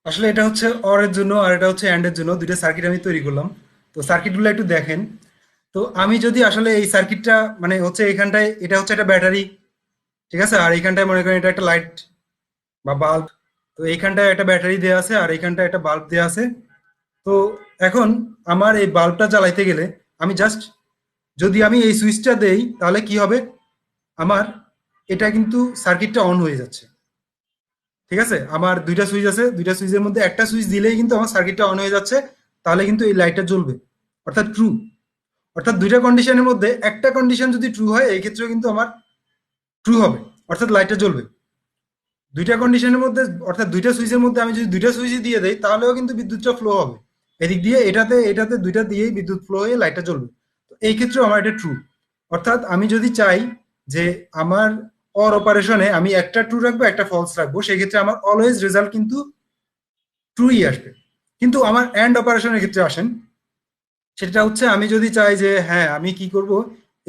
আসলে এটা হচ্ছে অর এর জন্য আর এটা হচ্ছে অ্যান্ড এর জন্য দুইটা সার্কিট আমি তৈরি করলাম। তো সার্কিটগুলো একটু দেখেন। তো আমি যদি আসলে এই সার্কিটটা মানে হচ্ছে এখানটায় এটা হচ্ছে একটা ব্যাটারি, ঠিক আছে, আর এইখানটায় মনে করেন এটা একটা লাইট বা বাল্ব। তো এইখানটায় একটা ব্যাটারি দেওয়া আছে আর এইখানটায় একটা বাল্ব দেওয়া আছে। তো এখন আমার এই বাল্বটা জ্বালাইতে গেলে আমি জাস্ট যদি আমি এই সুইচটা দেই তাহলে কি হবে, আমার এটা কিন্তু সার্কিটটা অন হয়ে যাচ্ছে। ঠিক আছে, আমার দুইটা সুইচ আছে, দুইটা সুইচের মধ্যে একটা সুইচ দিলেই কিন্তু আমার সার্কিটটা অন হয়ে যাচ্ছে, তাহলে কিন্তু এই লাইটটা জ্বলবে, অর্থাৎ ট্রু। অর্থাৎ দুইটা কন্ডিশনের মধ্যে একটা কন্ডিশন যদি ট্রু হয় এই ক্ষেত্রে কিন্তু আমার ট্রু হবে, অর্থাৎ লাইটটা জ্বলবে। দুইটা কন্ডিশনের মধ্যে অর্থাৎ দুইটা সুইচের মধ্যে আমি যদি দুইটা সুইচ দিয়ে দেই তাহলেও কিন্তু বিদ্যুৎটা ফ্লো হবে, এদিক দিয়ে এটাতে এটাতে দুইটা দিয়েই বিদ্যুৎ ফ্লো হয়ে লাইটটা জ্বলবে। তো এই ক্ষেত্রে আমার এটা ট্রু। অর্থাৎ আমি যদি চাই যে আমার অর অপারেশনে আমি একটা ট্রু রাখবো একটা ফলস রাখবো, সেই ক্ষেত্রে আমার অলওয়েজ রেজাল্ট কিন্তু ট্রুই আসবে। কিন্তু আমার অ্যান্ড অপারেশনের ক্ষেত্রে আসেন, সেটা হচ্ছে আমি যদি চাই যে হ্যাঁ আমি কি করব,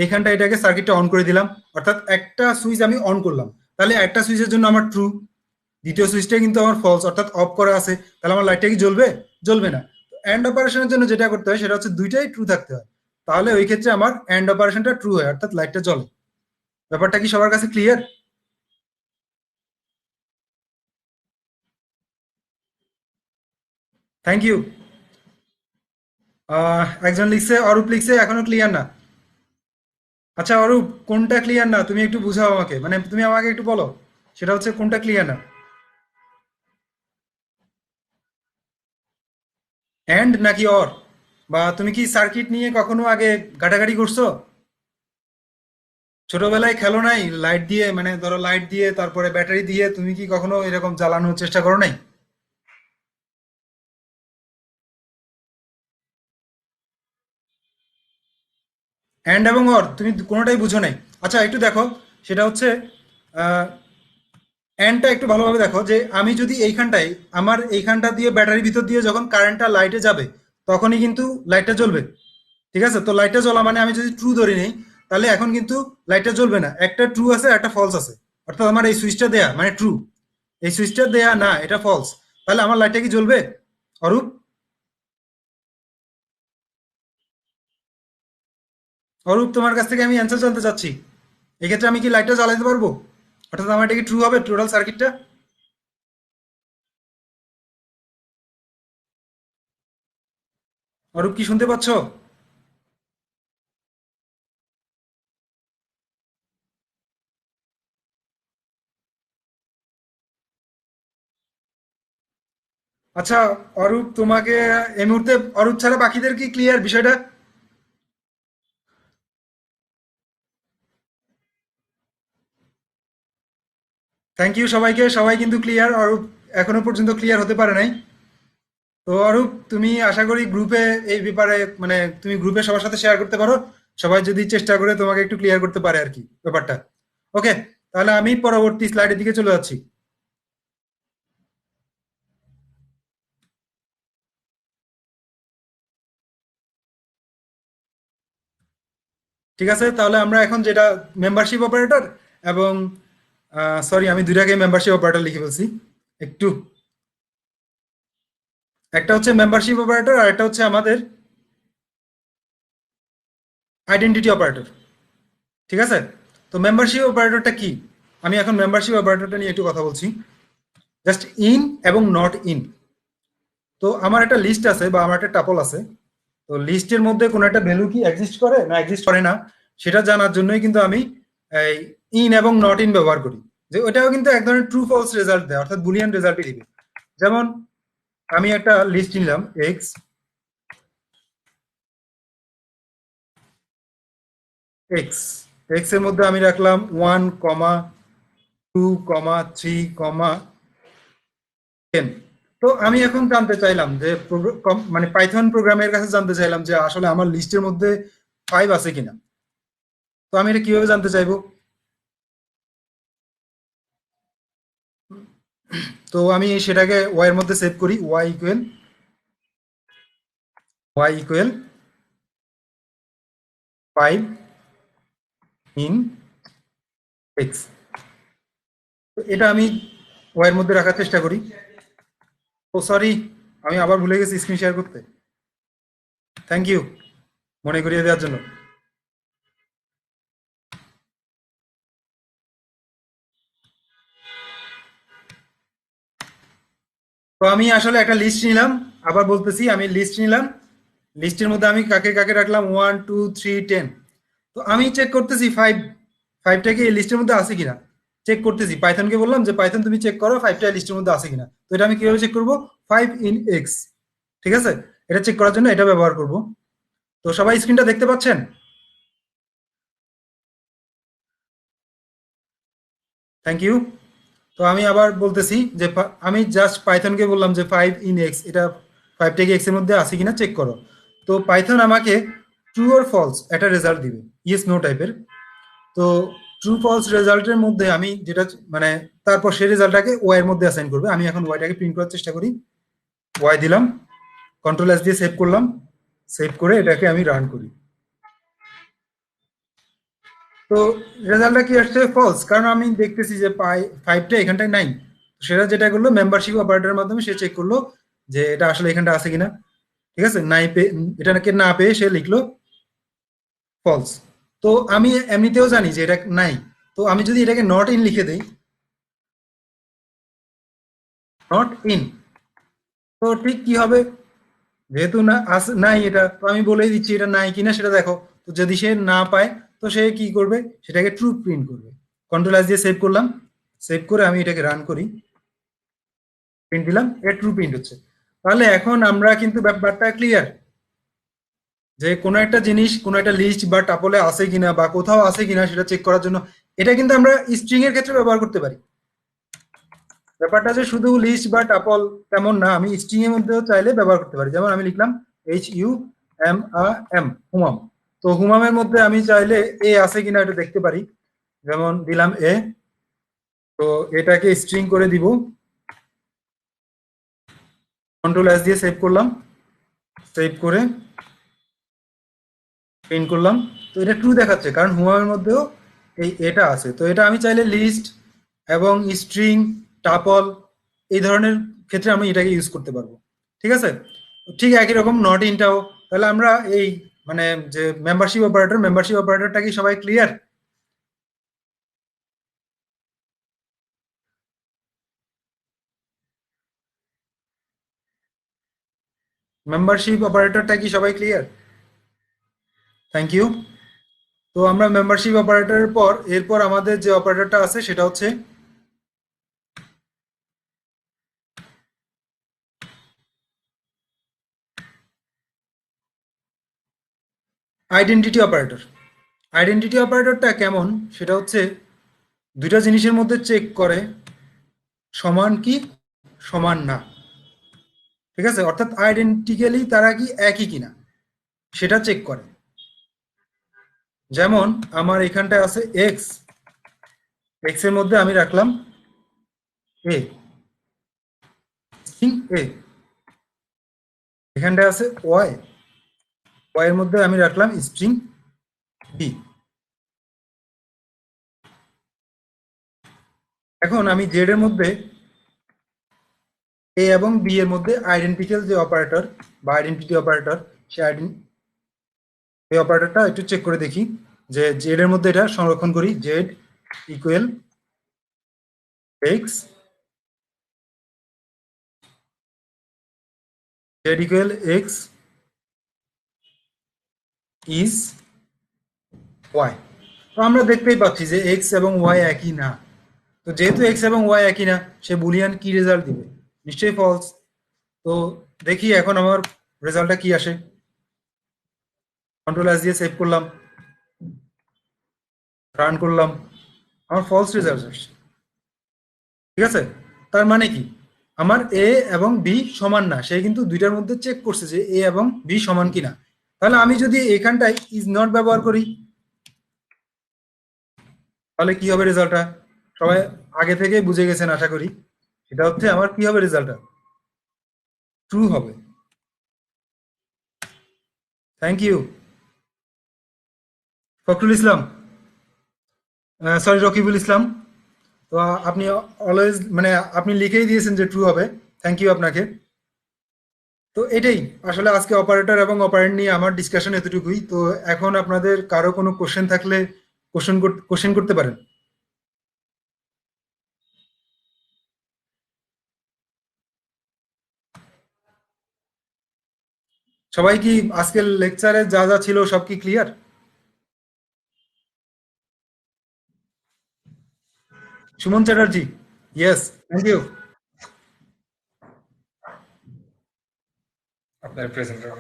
এখানটা এটাকে সার্কিটটা অন করে দিলাম, অর্থাৎ একটা সুইচ আমি অন করলাম, তাহলে একটা সুইচের জন্য আমার ট্রু, দ্বিতীয় সুইচটা কিন্তু আমার ফলস অর্থাৎ অফ করা আছে, তাহলে আমার লাইটটা কি জ্বলবে? জ্বলবে না। এন্ড অপারেশনের জন্য যেটা করতে হয় সেটা হচ্ছে দুইটাই ট্রু থাকতে হয়, তাহলে ওই ক্ষেত্রে আমার এন্ড অপারেশনটা ট্রু হয় অর্থাৎ লাইটটা জ্বলে। ব্যাপারটা কি সবার কাছে ক্লিয়ার? Thank you. একজন লিখছে, অরূপ লিখছে এখনো ক্লিয়ার না। আচ্ছা অরূপ, কোনটা ক্লিয়ার না তুমি একটু বুঝাও আমাকে, মানে তুমি আমাকে একটু বলো সেটা হচ্ছে কোনটা ক্লিয়ার না। এন্ড নাকি অর? বা তুমি কি সার্কিট নিয়ে কখনো আগে ঘাটাঘাটি করছো? ছোটবেলায় খেলো নাই লাইট দিয়ে, মানে ধরো লাইট দিয়ে তারপরে ব্যাটারি দিয়ে, তুমি কি কখনো এরকম জ্বালানোর চেষ্টা করো নাই? অ্যান্ড এবং অর তুমি কোনোটাই বুঝো নাই। আচ্ছা একটু দেখো, সেটা হচ্ছে অ্যান্ডটা একটু ভালোভাবে দেখো, যে আমি যদি এইখানটায় আমার এইখানটা দিয়ে ব্যাটারির ভিতর দিয়ে যখন কারেন্টটা লাইটে যাবে তখনই কিন্তু লাইটটা জ্বলবে। ঠিক আছে, তো লাইটটা জ্বলা মানে আমি যদি ট্রু ধরে নেই তাহলে এখন কিন্তু লাইটটা জ্বলবে না, একটা ট্রু আছে একটা ফলস আছে। অর্থাৎ আমার এই সুইচটা দেয়া মানে ট্রু, এই সুইচটা দেয়া না এটা ফলস, তাহলে আমার লাইটটা কি জ্বলবে অরূপ? অরূপ তোমার কাছ থেকে আমি অ্যান্সার জানতে চাচ্ছি, এক্ষেত্রে আমি কি লাইটটা জ্বালাতে পারবো? অর্থাৎ আমার এটা কি ট্রু হবে টোটাল সার্কিটটা? অরূপ কি শুনতে পাচ্ছ? আচ্ছা অরূপ, তোমাকে এই মুহূর্তে অরূপ ছাড়া বাকিদের কি ক্লিয়ার বিষয়টা? থ্যাংক ইউ সবাইকে, সবাই কিন্তু ক্লিয়ার, অরূপ এখনো পর্যন্ত ক্লিয়ার হতে পারে নাই। তো অরূপ তুমি আশা করি গ্রুপে এই ব্যাপারে মানে তুমি গ্রুপে সবার সাথে শেয়ার করতে পারো, সবাই যদি চেষ্টা করে তোমাকে একটু ক্লিয়ার করতে পারে আর কি ব্যাপারটা। ওকে, তাহলে আমি পরবর্তী স্লাইডের দিকে চলে যাচ্ছি। ঠিক আছে, তাহলে আমরা এখন যেটা মেম্বারশিপ অপারেটর এবং সরি আমি দুইটাকে মেম্বারশিপ অপারেটর লিখে ফেলছি একটু, একটা হচ্ছে মেম্বারশিপ অপারেটর আর একটা হচ্ছে আমাদের আইডেন্টিটি অপারেটর। ঠিক আছে, তো মেম্বারশিপ অপারেটরটা কি? আমি এখন মেম্বারশিপ অপারেটরটা নিয়ে একটু কথা বলছি। জাস্ট ইন এবং নট ইন। তো আমার একটা লিস্ট আছে বা আমার একটা টাপল আছে, তো লিস্টের মধ্যে কোনো একটা ভ্যালু কি এক্সিস্ট করে না এক্সিস্ট করে না সেটা জানার জন্যই কিন্তু আমি এই ইন এবং নট ইন ব্যবহার করি। যে ওটাও কিন্তু এক ধরনের ট্রু ফলস রেজাল্ট দেয়, অর্থাৎ বুলিয়ান রেজাল্টই দিবে। যেমন আমি একটা লিস্ট নিলাম এক্স, এক্স এক্স এর মধ্যে আমি রাখলাম 1,2,3,10। তো আমি এখন জানতে চাইলাম যে মানে পাইথন প্রোগ্রামের কাছে জানতে চাইলাম যে আসলে আমার লিস্টের মধ্যে 5 আছে কিনা। তো আমি এটা কিভাবে জানতে চাইবো? তো আমি সেটাকে ওয়াই এর মধ্যে সেভ করি, ওয়াই ইকুয়াল 5 ইন এক্স। তো এটা আমি ওয়াই এর মধ্যে রাখার চেষ্টা করি। ও সরি, আমি আবার ভুলে গেছি স্ক্রিন শেয়ার করতে। থ্যাংক ইউ মনে করিয়ে দেওয়ার জন্য। তো আমি আসলে একটা লিস্ট নিলাম, আবার বলতেছি আমি লিস্ট নিলাম। লিস্টের মধ্যে আমি কাকে কাকে রাখলাম 1 2 3 10। তো আমি চেক করতেছি ফাইভটা কি এই লিস্টের মধ্যে আছে কিনা, চেক করতেছি। পাইথনকে বললাম যে পাইথন তুমি চেক করো ফাইভটা লিস্টের মধ্যে আছে কিনা। তো এটা আমি কিভাবে চেক করবো? 5 in x, ঠিক আছে? এটা চেক করার জন্য এটা ব্যবহার করব। তো সবাই স্ক্রিনটা দেখতে পাচ্ছেন? Thank you. তো আমি আবার বলতেছি যে আমি জাস্ট পাইথনকে বললাম যে 5 in x, এটা ফাইভটা কি এক্স এর মধ্যে আছে কিনা চেক করো। তো পাইথন আমাকে ট্রু অর ফলস একটা রেজাল্ট দিবে, ইয়েস নো টাইপের। তো ট্রু ফলস রেজাল্টের মধ্যে আমি যেটা মানে তারপর সেই রেজাল্টটাকে ওয়াই এর মধ্যে অ্যাসাইন করবে। আমি এখন ওয়াইটাকে প্রিন্ট করার চেষ্টা করি। ওয়াই দিলাম, কন্ট্রোল এস দিয়ে সেভ করলাম, সেভ করে এটাকে আমি রান করি। তো রেজাল্টটা কি আসছে? ফলস, কারণ আমি দেখতেছি যে ফাইভটা এখানটায় নাই। সেটা যেটা করলো মেম্বারশিপ অপারেটরের মাধ্যমে সে চেক করলো যে এটা আসলে এখানটা আছে কিনা। ঠিক আছে, নাই পেয়ে এটাকে না পেয়ে সে লিখলো ফলস। তো আমি এমনিতেও জানি যে এটা নাই। তো আমি যদি এটাকে নট ইন লিখে দেই, নট ইন, তো ঠিক কি হবে? যেহেতু না নাই এটা, তো আমি বলেই দিচ্ছি এটা নাই কিনা সেটা দেখো। তো যদি সে না পায় তো সে কি করবে? সেটাকে ট্রু প্রিন্ট করবে। কন্ট্রোল এস দিয়ে সেভ করলাম, সেভ করে আমি এটাকে রান করি, প্রিন্ট দিলাম, এটা ট্রু প্রিন্ট হচ্ছে। তাহলে এখন আমরা কিন্তু ব্যাপারটা ক্লিয়ার যে কোনো একটা জিনিস কোনো একটা লিস্ট বা টাপলে আছে কিনা বা কোথাও আছে কিনা সেটা চেক করার জন্য এটা কিন্তু আমরা স্ট্রিং এর ক্ষেত্রে ব্যবহার করতে পারি। ব্যাপারটা যে শুধু লিস্ট বা টাপল তেমন না, আমি স্ট্রিং এর মধ্যেও চাইলে ব্যবহার করতে পারি। যেমন আমি লিখলাম HUMAM, হুমাম। তো হুমামের মধ্যে আমি চাইলে এ আছে কিনা এটা দেখতে পারি। যেমন দিলাম এ, তো এটাকে স্ট্রিং করে দিব, কন্ট্রোল এস দিয়ে সেভ করলাম, সেভ করে প্রিন্ট করলাম। তো এটা ট্রু দেখাচ্ছে কারণ হুমামের মধ্যেও এই এটা আছে। তো এটা আমি চাইলে লিস্ট এবং স্ট্রিং, টাপল এই ধরনের ক্ষেত্রে আমি এটাকে ইউজ করতে পারবো। ঠিক আছে? ঠিক একই রকম নট ইনটাও। তাহলে আমরা এই মানে যে মেম্বারশিপ অপারেটরটা কি সবাই ক্লিয়ার? মেম্বারশিপ অপারেটরটা কি সবাই ক্লিয়ার? Thank you. তো আমরা মেম্বারশিপ অপারেটরের পর এরপর আমাদের যে অপারেটরটা আছে সেটা হচ্ছে আইডেন্টিটি অপারেটর। আইডেন্টিটি অপারেটরটা কেমন সেটা হচ্ছে দুইটা জিনিসের মধ্যে চেক করে সমান কি সমান না। ঠিক আছে, অর্থাৎ আইডেন্টিক্যালি তারা কি একই কিনা সেটা চেক করে। যেমন আমার এখানটায় আছে এক্স, এক্স এর মধ্যে আমি রাখলাম এ, স্ট্রিং এ। এখানটায় আছে ওয়াই, ওয়াই এর মধ্যে আমি রাখলাম স্ট্রিং বি। এখন আমি জেড এর মধ্যে এ এবং বি এর মধ্যে আইডেন্টিক্যাল যে অপারেটর বা আইডেন্টিটি অপারেটর, সে এই অপারেটরটা একটু চেক করে দেখি যে জেড এর মধ্যে এটা সংরক্ষণ করি। Z equal x, Z equal x is Y. তো আমরা দেখতেই পাচ্ছি যে এক্স এবং ওয়াই একই না। তো যেহেতু এক্স এবং ওয়াই একই না, সে বুলিয়ান কি রেজাল্ট দিবে? নিশ্চয়ই ফলস। তো দেখি এখন আমার রেজাল্টটা কি আসে। কন্ট্রোল এস দিয়ে সেভ করলাম, রান করলাম, আমার ফলস রেজাল্ট আসছে। ঠিক আছে, তার মানে কি আমার এ এবং বি সমান না, সে কিন্তু দুইটার মধ্যে চেক করছে যে এ এবং বি সমান কিনা। তাহলে আমি যদি এখানটায় ইজ নট ব্যবহার করি তাহলে কি হবে রেজাল্টটা? সবাই আগে থেকেই বুঝে গেছেন আশা করি। সেটা হচ্ছে আমার কি হবে রেজাল্টটা? ট্রু হবে। Thank you Fakhrul Islam, sorry Rakibul Islam. তো আপনি অলওয়েজ মানে আপনি লিখেই দিয়েছেন যে ট্রু হবে। থ্যাংক ইউ আপনাকে। তো এটাই আসলে আজকে অপারেটর এবং অপারেন্ট নিয়ে আমার ডিসকাশন এতটুকুই। তো এখন আপনাদের কারো কোনো কোশ্চেন থাকলে কোশ্চেন করতে পারেন। সবাই কি আজকের লেকচারে যা যা ছিল সব কি clear? Suman Chatterjee, yes, thank you. আপনার প্রেজেন্টার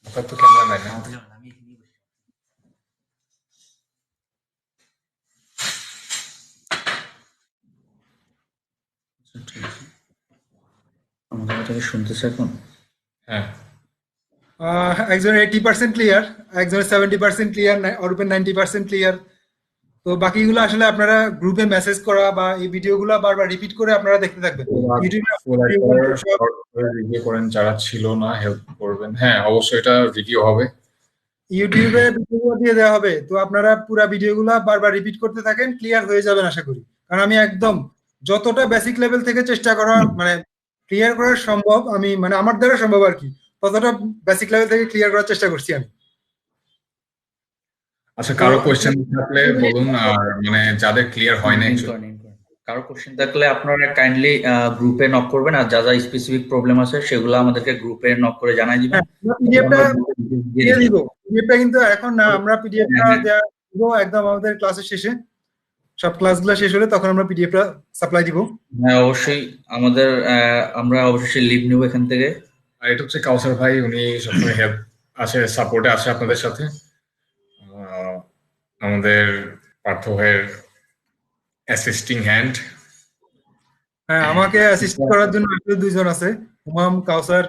আপনার তো ক্যামেরা নাই না? আমাদের কথাকে শুনতেছে এখন? হ্যাঁ। একজনের 80% ক্লিয়ার, একজনের 70% ক্লিয়ার, অরূপের 90% ক্লিয়ার। তো বাকিগুলো আসলে আপনারা গ্রুপে মেসেজ করা বা এই ভিডিওগুলো বারবার রিপিট করে আপনারা দেখতে থাকবেন ইউটিউবে। ফুল একবার শর্ট করে রিভিউ করেন, যারা ছিল না হেল্প করবেন। হ্যাঁ, অবশ্যই এটা ভিডিও হবে। ইউটিউবে ভিডিওগুলো দিয়ে দেওয়া হবে, তো আপনারা পুরো ভিডিওগুলো বারবার রিপিট করতে থাকেন, ক্লিয়ার হয়ে যাবেন আশা করি। কারণ আমি একদম যতটা বেসিক লেভেল থেকে চেষ্টা করা মানে ক্লিয়ার করা সম্ভব, আমি মানে আমার দ্বারা সম্ভব আর কি, ততটা বেসিক লেভেল থেকে ক্লিয়ার করার চেষ্টা করছি আমি। আচ্ছা, তো কারো কোয়েশ্চেন থাকলে বলুন, আর মানে যাদের ক্লিয়ার হয় না ইন করেন, ইন করেন। কারো কোশ্চেন থাকলে আপনারা কাইন্ডলি গ্রুপে নক করবেন, আর যা যা স্পেসিফিক প্রবলেম আছে সেগুলো আমাদেরকে গ্রুপে নক করে জানাই দিবেন। হ্যাঁ, পিডিএফটা দিয়ে দিব। দিব। পিডিএফটা কিন্তু এখন না, আমরা পিডিএফটা হ্যাঁ, দেওয়া দিব একদম আমাদের ক্লাসের শেষে। সব ক্লাসগুলো শেষ হলে তখন আমরা পিডিএফটা সাপ্লাই দিব। হ্যাঁ, অবশ্যই আমাদের আমরা অবশ্যই লিভ নেব এখান থেকে। আর এটা হচ্ছে কাউসার ভাই, উনি সবসময় হেল্প আছে, সাপোর্টে আছে আপনাদের সাথে। আমাদের পার্থ ভাইয়ের অ্যাসিস্টিং হ্যান্ড। হ্যাঁ, আমাকে অ্যাসিস্ট করার জন্য আসলে দুইজন আছে, হুমাম, কাউসার।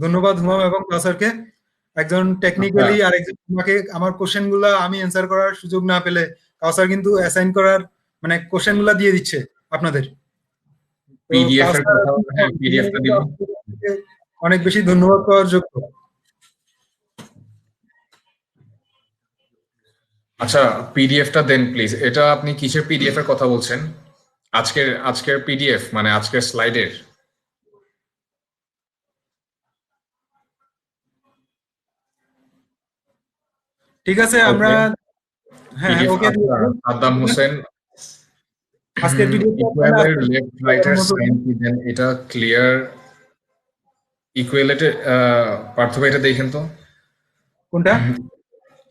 ধন্যবাদ হুমাম এবং কাউসারকে। একজন টেকনিক্যালি আর একজন আমাকে আমার কোশ্চেন গুলা আমি অ্যান্সার করার সুযোগ না পেলে কাউসার কিন্তু অ্যাসাইন করার মানে কোশ্চেন গুলা দিয়ে দিচ্ছে আপনাদের। তো পিডিএফ এর কাউসার কথা, হ্যাঁ পিডিএফটা দিব। অনেক বেশি ধন্যবাদ পাওয়ার যোগ্য। আচ্ছা, পিডিএফটা দেন প্লিজ। এটা আপনি কিসের পিডিএফ এর কথা বলছেন? আজকের পিডিএফ মানে আজকের স্লাইডের? ঠিক আছে, আমরা হ্যাঁ পিডিএফ ওকে সাদ্দাম হোসেন আজকের ভিডিও ইকুয়ালের লেফট রাইটের সাইন কি দেন, এটা ক্লিয়ার। ইকুয়ালের পার্থ ভাই এটা দেখেন তো। কোনটা?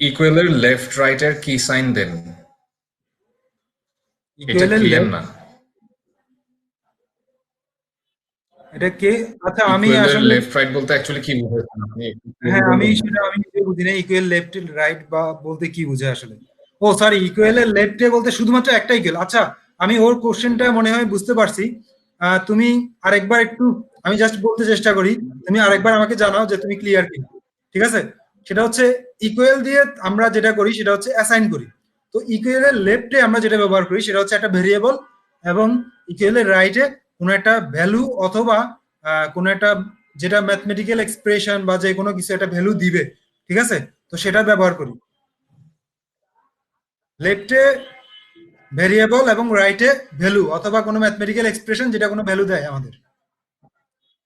ইকুয়ালের লেফট রাইটের কি সাইন দেন, এটা ইকুয়ালের ক্লিয়ার না। এটা কে? আচ্ছা, আমি ইকুয়ালের আসলে লেফট রাইট বলতে অ্যাকচুয়ালি কি বুঝাচ্ছেন আপনি? হ্যাঁ আমি সেটা আমি নিজে বুঝি না, ইকুয়াল লেফট রাইট বা বলতে কি বুঝে আসলে। ও সরি, ইকুয়ালের লেফটে বলতে শুধুমাত্র একটা ইকুয়াল। আচ্ছা, আমি ওর কোশ্চেনটা মনে হয় বুঝতে পারছি। তুমি আরেকবার একটু, আমি জাস্ট বলতে চেষ্টা করি, তুমি আরেকবার আমাকে জানাও যে তুমি ক্লিয়ার কিনা। ঠিক আছে? সেটা হচ্ছে ইকুয়াল দিয়ে আমরা যেটা করি সেটা হচ্ছে অ্যাসাইন করি। তো ইকুয়ালের লেফটে আমরা যেটা ব্যবহার করি সেটা হচ্ছে একটা ভেরিয়েবল, এবং ইকুয়ালের রাইটে কোনো একটা ভ্যালু অথবা কোনো একটা যেটা ম্যাথমেটিক্যাল এক্সপ্রেশন বা যে কোনো কিছু একটা ভ্যালু দিবে। ঠিক আছে? তো সেটা ব্যবহার করি। লেফটে ভেরিয়েবল এবং রাইটে ভ্যালু অথবা কোনো ম্যাথমেটিক্যাল এক্সপ্রেশন যেটা কোনো ভ্যালু দেয় আমাদের।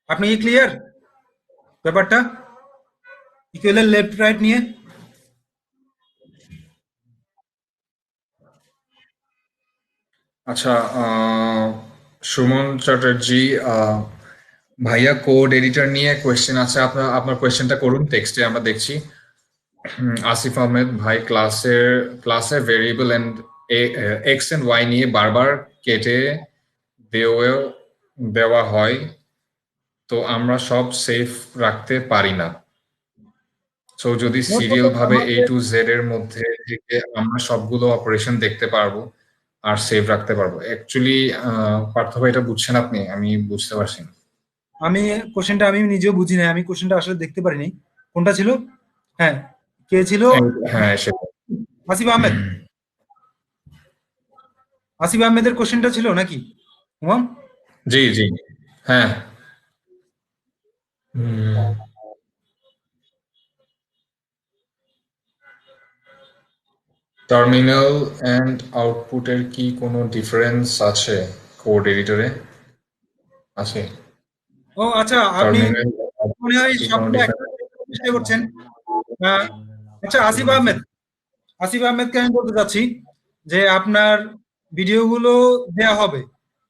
আপনি কি ক্লিয়ার ব্যাপারটা ইকুয়ালের লেফট রাইট নিয়ে? আচ্ছা, সুমন চ্যাটার্জি ভাইয়া, কোড এডিটর নিয়ে কোয়েশ্চেন আছে, আপনার আপনার কোয়েশ্চেনটা করুন টেক্সটে, আমরা দেখছি। আসিফ আহমেদ ভাই, ক্লাসে variable and X and Y নিয়ে বারবার কেটে দেওয়া হয়, তো আমরা সব সেফ রাখতে পারি না। সো যদি সিরিয়াল ভাবে এ টু জেড এর মধ্যে থেকে আমরা সবগুলো অপারেশন দেখতে পারবো আর সেভ রাখতে পারবো। অ্যাকচুয়ালি পার্থ ভাই, এটা বুঝছেন আপনি? আমি বুঝতে পারছি না। আমি কোশ্চেনটা আমি নিজেও বুঝি নাই, আমি কোশ্চেনটা আসলে দেখতে পারিনি কোনটা ছিল। হ্যাঁ, কে ছিল? হ্যাঁ, সেটা। আসিফ আহমেদ। আসিফ আহমেদের কোশ্চেনটা ছিল নাকি হুমাম? জি জি, হ্যাঁ। টার্মিনাল এন্ড আউটপুটের কি কোনো ডিফারেন্স আছে কোড এডিটরে? আছে। ও আচ্ছা, আপনি টার্মিনাল মনে হয় কি কোনো সবগুলো ডিফারেন্স? একসাথে করার চেষ্টা করছেন। আচ্ছা, আসিফ আহমেদকে আমি বলতে চাচ্ছি যে আপনার ভিডিওগুলো দেয়া হবে,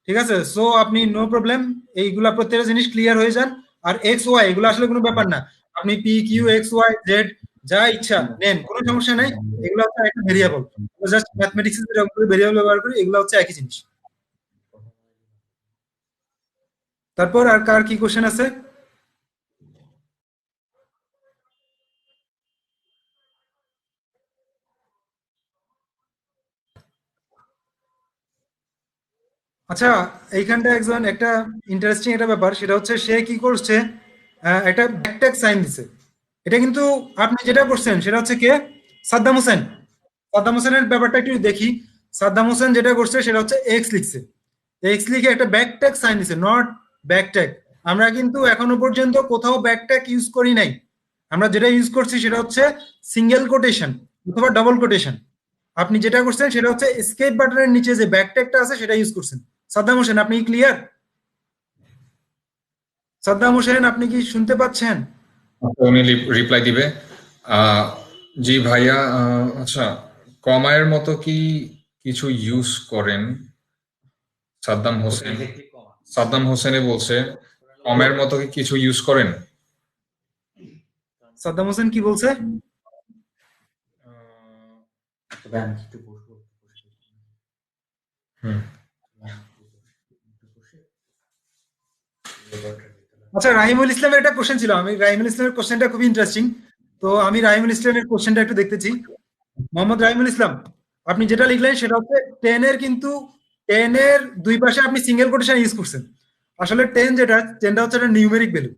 ঠিক আছে? সো আপনি নো প্রবলেম, এইগুলা প্রত্যেকটা জিনিস ক্লিয়ার হয়ে যান। আর এক্স ওয়াই এগুলো আসলে কোনো ব্যাপার না, আপনি P Q X Y Z যা ইচ্ছা নেন, কোনো সমস্যা নাই। এগুলো হচ্ছে একটা ভেরিয়েবল, জাস্ট ম্যাথমেটিক্স এর ভেরিয়েবল ব্যবহার করি, এগুলো হচ্ছে একই জিনিস। তারপর আর কার কি কোশ্চেন আছে? আচ্ছা, এইখানটা একজন একটা ইন্টারেস্টিং একটা ব্যাপার, সেটা হচ্ছে সে কি করছে, একটা ব্যাকট্যাগ সাইন দিছে। এটা কিন্তু আপনি যেটা করছেন সেটা হচ্ছে কে, সাদ্দাম হোসেন। সাদ্দাম হোসেনের ব্যাপারটা একটু দেখি। সাদ্দাম হোসেন যেটা করছে সেটা হচ্ছে এক্স লিখছে, এক্স লিখে একটা ব্যাকট্যাগ সাইন দিছে, নট ব্যাকট্যাগ। আমরা কিন্তু এখনো পর্যন্ত কোথাও ব্যাকট্যাগ ইউজ করি নাই। আমরা যেটা ইউজ করছি সেটা হচ্ছে সিঙ্গেল কোটেশন অথবা ডাবল কোটেশন। আপনি যেটা করছেন সেটা হচ্ছে এসকেপ বাটনের নিচে যে ব্যাকট্যাগটা আছে সেটা ইউজ করছেন। সাদ্দাম হোসেন, আপনি ক্লিয়ার? সাদ্দাম হোসেন, আপনি কি শুনতে পাচ্ছেন? উনি রিপ্লাই দিবে। আহ, জি ভাইয়া, আচ্ছা, কমায়ের মতো কি কিছু ইউজ করেন? সাদ্দাম হোসেন, সাদ্দাম হোসেনে বলছে কমের মতো কি কিছু ইউজ করেন? সাদ্দাম হোসেন কি বলছে? হুম। আচ্ছা, রাহিমুল ইসলামের একটা কোশ্চেন ছিল, আমি রাহিমুল ইসলামের কোশ্চেনটা খুবই ইন্টারেস্টিং। তো আমি রাহিমুল ইসলামের কোশ্চেনটা একটু দেখতেছি। মোহাম্মদ রাহিমুল ইসলাম, আপনি যেটা লিখলেন সেটা হচ্ছে 10 এর কিন্তু 10 এর দুই পাশে আপনি সিঙ্গেল কোটেশন ইউজ করছেন। আসলে 10 যেটা 10টা হচ্ছে একটা নিউমেরিক ভ্যালু।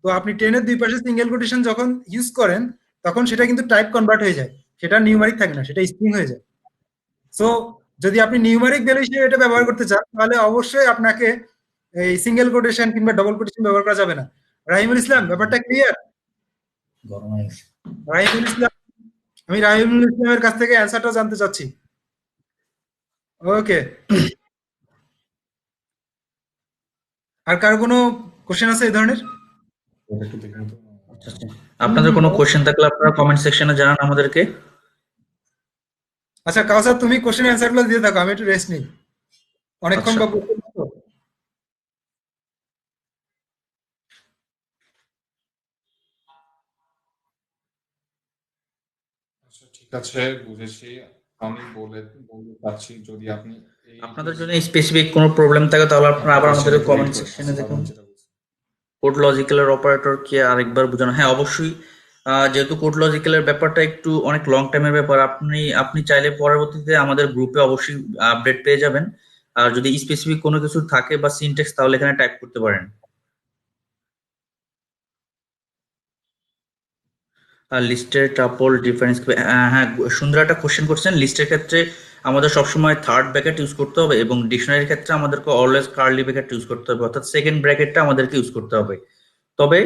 তো আপনি 10 এর দুই পাশে সিঙ্গেল কোটেশন যখন ইউজ করেন তখন সেটা কিন্তু টাইপ কনভার্ট হয়ে যায়, সেটা নিউমেরিক থাকে না, সেটা স্ট্রিং হয়ে যায়। সো যদি আপনি নিউমেরিক ভ্যালু হিসেবে এটা ব্যবহার করতে চান তাহলে অবশ্যই আপনাকে এই সিঙ্গেল কোটেশন কিংবা ডবল কোটেশন ব্যবহার করা যাবে না। রাহিমুল ইসলাম, ব্যাপারটা ক্লিয়ার? রাহিমুল ইসলাম, আমি রাহিমুল ইসলামের কাছ থেকে অ্যান্সারটা জানতে চাচ্ছি। ওকে, আর কার কোনো কোশ্চেন আছে এই ধরনের? আপনাদের কোনো কোশ্চেন থাকলে আপনারা কমেন্ট সেকশনে জানান আমাদেরকে। আচ্ছা কাউসার, তুমি কোশ্চেন অ্যান্সার গুলো দিয়ে থাকো, আমি একটু রেস্ট নিই, অনেকক্ষণ আচ্ছা, বকবক করছি তো। আচ্ছা, ঠিক আছে, বুঝেছি। আমি বলতে চাচ্ছি যদি আপনি এই আপনাদের জন্য স্পেসিফিক কোনো প্রবলেম থাকে তাহলে আপনারা আবার আমাদের কোশ্চেনে কমেন্ট রিড করে সেকশনে দেখুন। যেটা বলছি। কোড লজিক্যালের অপারেটর কি আরেকবার বোঝানো? হ্যাঁ, অবশ্যই। যেহেতু কোড লজিক্যালের ব্যাপারটা একটু অনেক লং টাইমের ব্যাপার, আপনি চাইলে পরবর্তীতে আমাদের গ্রুপে অবশ্যই আপডেট পেয়ে যাবেন। আর যদি স্পেসিফিক কোনো কিছু থাকে বা সিনট্যাক্স তাহলে এখানে টাইপ করতে পারেন। আর লিস্টের টাপল ডিফারেন্স, হ্যাঁ, সুন্দর একটা কোশ্চেন করছেন। লিস্টের ক্ষেত্রে আমাদের সবসময় থার্ড ব্র্যাকেট ইউজ করতে হবে এবং ডিকশনারির ক্ষেত্রে আমাদেরকে অলওয়েজ কার্লি ব্র্যাকেট ইউজ করতে হবে, অর্থাৎ সেকেন্ড ব্র্যাকেটটা আমাদেরকে ইউজ করতে হবে। তবে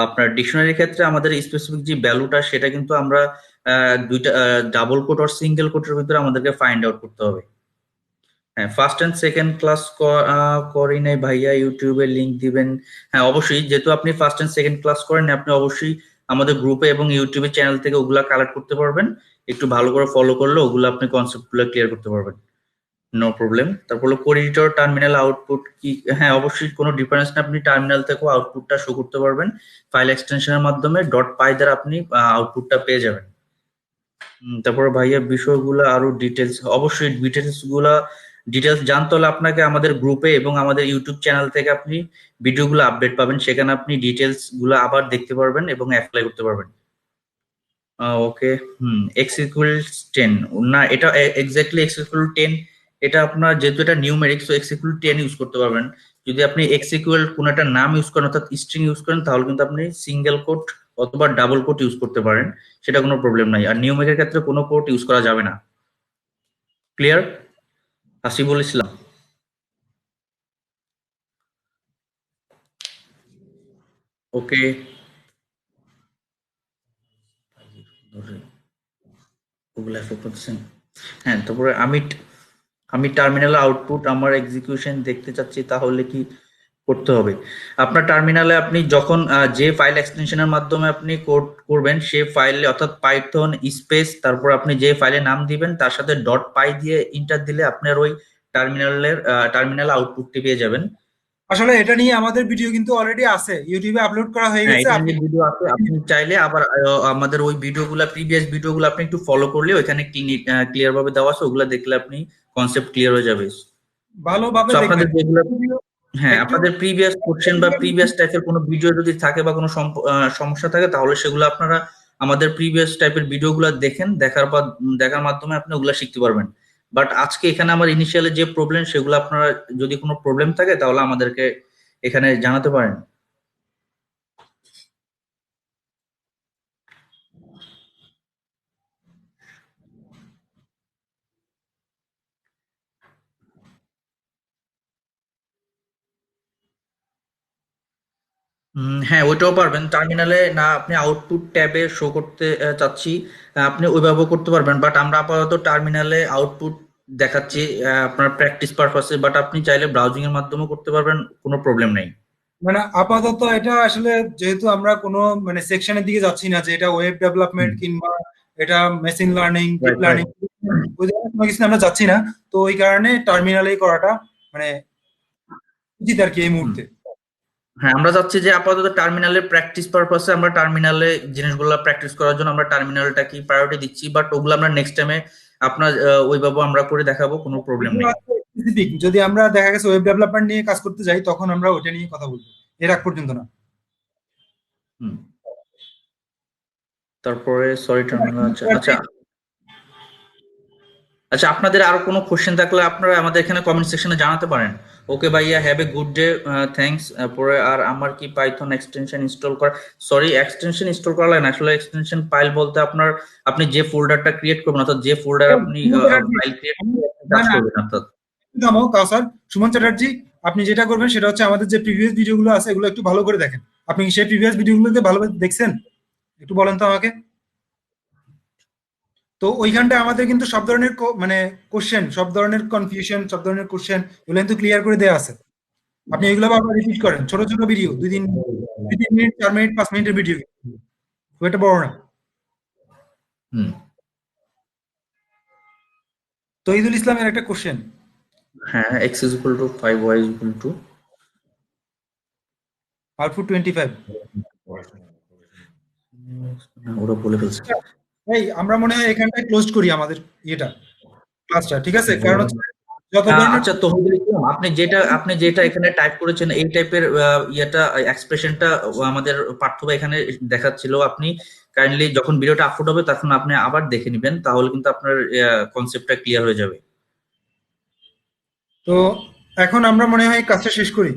আপনার ডিকশনারির ক্ষেত্রে আমাদের স্পেসিফিক যে ভ্যালুটা সেটা কিন্তু আমরা দুইটা ডাবল কোট আর সিঙ্গেল কোটের ভিতরে আমাদেরকে ফাইন্ড আউট করতে হবে। হ্যাঁ, ফার্স্ট এন্ড সেকেন্ড ক্লাস করি নাই ভাইয়া, ইউটিউবে লিংক দিবেন। হ্যাঁ, অবশ্যই, যেহেতু আপনি ফার্স্ট এন্ড সেকেন্ড ক্লাস করেন আপনি অবশ্যই আমাদের গ্রুপে এবং ইউটিউবে চ্যানেল থেকে ওগুলা কালেক্ট করতে পারবেন। একটু ভালো করে ফলো করলে ওগুলো আপনি কনসেপ্ট গুলো ক্লিয়ার করতে পারবেন। No problem. তারপর হলো কোড এডিটর টার্মিনাল আউটপুট কি? হ্যাঁ, অবশ্যই কোনো ডিফারেন্স না, আপনি টার্মিনাল থেকেও আউটপুটটা শো করতে পারবেন। ফাইল এক্সটেনশনের মাধ্যমে ডট পাই দ্বারা আপনি আউটপুটটা পেয়ে যাবেন। তারপর ভাইয়া বিষয়গুলো আরো ডিটেলস, অবশ্যই ডিটেলস জানতে হলে আপনাকে আমাদের গ্রুপে এবং আমাদের ইউটিউব চ্যানেল থেকে আপনি ভিডিওগুলো আপডেট পাবেন, সেখানে আপনি ডিটেলস গুলো আবার দেখতে পারবেন এবং অ্যাপ্লাই করতে পারবেন। ওকে, এক্স ইকুয়ালস 10 না, এটা এক্স্যাক্টলি এক্স ইকুয়াল 10, এটা আপনার যেহেতু এটা numeric, so x equal 10 use করতে পারবেন। যদি আপনি এক্স ইকুয়াল কোন একটা নাম ইউজ করেন অর্থাৎ স্ট্রিং ইউজ করেন তাহলে কিন্তু আপনি সিঙ্গেল কোট অথবা ডাবল কোট ইউজ করতে পারেন, সেটা কোনো প্রবলেম নাই। আর নিউমেরিকের ক্ষেত্রে কোনো কোট ইউজ করা যাবে না। ক্লিয়ার? হাসিবুল ইসলাম, ওকে। ওগুলো এফোর্ট করতেছেন। হ্যাঁ, তারপরে আমি টার্মিনাল আউটপুট আমার এক্সিকিউশন দেখতে চাচ্ছি, তাহলে কি করতে হবে। আপনার টার্মিনালে আপনি যখন যে ফাইল এক্সটেনশনের মাধ্যমে আপনি কোড করবেন সেই ফাইলে অর্থাৎ পাইথন স্পেস তারপর আপনি যে ফাইলে নাম দিবেন তার সাথে ডট পাই দিয়ে ইন্টার দিলে আপনার ওই টার্মিনাল আউটপুটটি পেয়ে যাবেন। আসলে এটা নিয়ে আমাদের ভিডিও কিন্তু অলরেডি আছে, ইউটিউবে আপলোড করা হয়ে হ্যাঁ, গেছে। এটা আপনি নিয়ে ভিডিও আছে, আপনি চাইলে আবার আমাদের ওই প্রিভিয়াস ভিডিওগুলো আপনি একটু ফলো করলে ওইখানে ক্লিয়ার ভাবে দেওয়া আছে, ওগুলা দেখলে আপনি কনসেপ্ট ক্লিয়ার হয়ে যাবে। ভালোভাবে তো দেখবেন আপনাদের যেগুলো, ভিডিও হ্যাঁ, একটু। আপনাদের প্রিভিয়াস কোশ্চেন বা প্রিভিয়াস টাইপের কোনো ভিডিও যদি থাকে বা কোনো সমস্যা থাকে তাহলে সেগুলো আপনারা আমাদের প্রিভিয়াস টাইপের ভিডিওগুলো দেখেন, দেখার মাধ্যমে আপনি ওগুলা শিখতে পারবেন। বাট আজকে এখানে আমার ইনিশিয়ালি যে প্রবলেম সেগুলো আপনারা যদি কোনো প্রবলেম থাকে তাহলে আমাদেরকে এখানে জানাতে পারেন। হ্যাঁ, ওইটাও পারবেন। টার্মিনালে না আপনি আউটপুট ট্যাবে শো করতে চাচ্ছি, আপনি ওইভাবেও করতে পারবেন। বাট আমরা আপাতত টার্মিনালে আউটপুট দেখাচ্ছি আপনার প্র্যাকটিস পারপাসে। বাট আপনি চাইলে ব্রাউজিং এর মাধ্যমেও করতে পারবেন, কোনো প্রবলেম নেই। মানে আপাতত এটা আসলে যেহেতু আমরা কোনো মানে সেকশনের দিকে যাচ্ছি না যে এটা ওয়েব ডেভেলপমেন্ট কিংবা এটা machine learning, deep right, right. Learning, ওই ধরনের কোনো কিছু আমরা যাচ্ছি না। তো ওই কারণে টার্মিনালেই করাটা মানে উচিত আর কি এই মুহূর্তে। হ্যাঁ, আমরা চাচ্ছি যে আপাতত টার্মিনালে প্র্যাকটিস পারপাসে আমরা টার্মিনালে জিনিসগুলো প্র্যাকটিস করার জন্য আমরা টার্মিনালটাকে প্রায়োরিটি দিচ্ছি। বাট ওগুলো আমরা নেক্সট টাইমে আপনার ওইভাবে আমরা করে দেখাবো, কোনো প্রবলেম নেই। স্পেসিফিক যদি আমরা দেখা গেছে ওয়েব ডেভেলপমেন্ট নিয়ে কাজ করতে যাই তখন আমরা ওটা নিয়ে কথা বলবো, এর আগ পর্যন্ত না। হুম। তারপরে সরি টার্মিনাল, আচ্ছা আচ্ছা আচ্ছা, আপনাদের আরো কোনো কোশ্চেন থাকলে আপনারা আমাদের এখানে কমেন্ট সেকশনে জানাতে পারেন। ওকে ভাইয়া, have a good day, thanks. পরে আর আমার কি পাইথন এক্সটেনশন ইনস্টল করা, সরি এক্সটেনশন ইনস্টল করা লাগে না আসলে। এক্সটেনশন ফাইল বলতে আপনার আপনি যে ফোল্ডারটা ক্রিয়েট করবেন অর্থাৎ যে ফোল্ডার আপনি ফাইল ক্রিয়েট না কাজ না, করবেন অর্থাৎ। থামো কাউসার, সুমন চ্যাটার্জি, আপনি যেটা করবেন সেটা হচ্ছে আমাদের যে প্রিভিয়াস ভিডিওগুলো আছে এগুলো একটু ভালো করে দেখেন। আপনি কি সেই প্রিভিয়াস ভিডিওগুলোতে ভালোভাবে দেখছেন? একটু বলেন তো আমাকে। তো ওইখানটা আমাদের কিন্তু সব ধরনের মানে কোশ্চেন, সব ধরনের কনফিউশন, সব ধরনের কোশ্চেন এগুলো কিন্তু ক্লিয়ার করে দেওয়া আছে। আপনি এগুলো বারবার রিপিট করেন, ছোট ছোট ভিডিও, 2-3 মিনিট, 4 মিনিট, 5 মিনিটের ভিডিও, খুব একটা বড় না। হুম। তহিদুল ইসলামের একটা কোশ্চেন, হ্যাঁ, x is equal to 5, y is equal to, output 25। ওরা বলে ফেলছে। এই আমরা মনে হয় এখানটায় ক্লোজ করি আমাদের ইয়েটা, ক্লাসটা, ঠিক আছে? কারণ হচ্ছে যত ধরনের আচ্ছা, তহিদুল ইসলাম, আপনি যেটা এখানে টাইপ করেছেন এই টাইপের ইয়েটা এক্সপ্রেশনটা আমাদের পার্থ ভাই এখানে দেখাচ্ছিল। আপনি কাইন্ডলি যখন ভিডিওটা আপলোড হবে তখন আপনি আবার দেখে নেবেন, তাহলে কিন্তু আপনার কনসেপ্টটা ক্লিয়ার হয়ে যাবে। তো এখন আমরা মনে হয় কাজটা শেষ করি।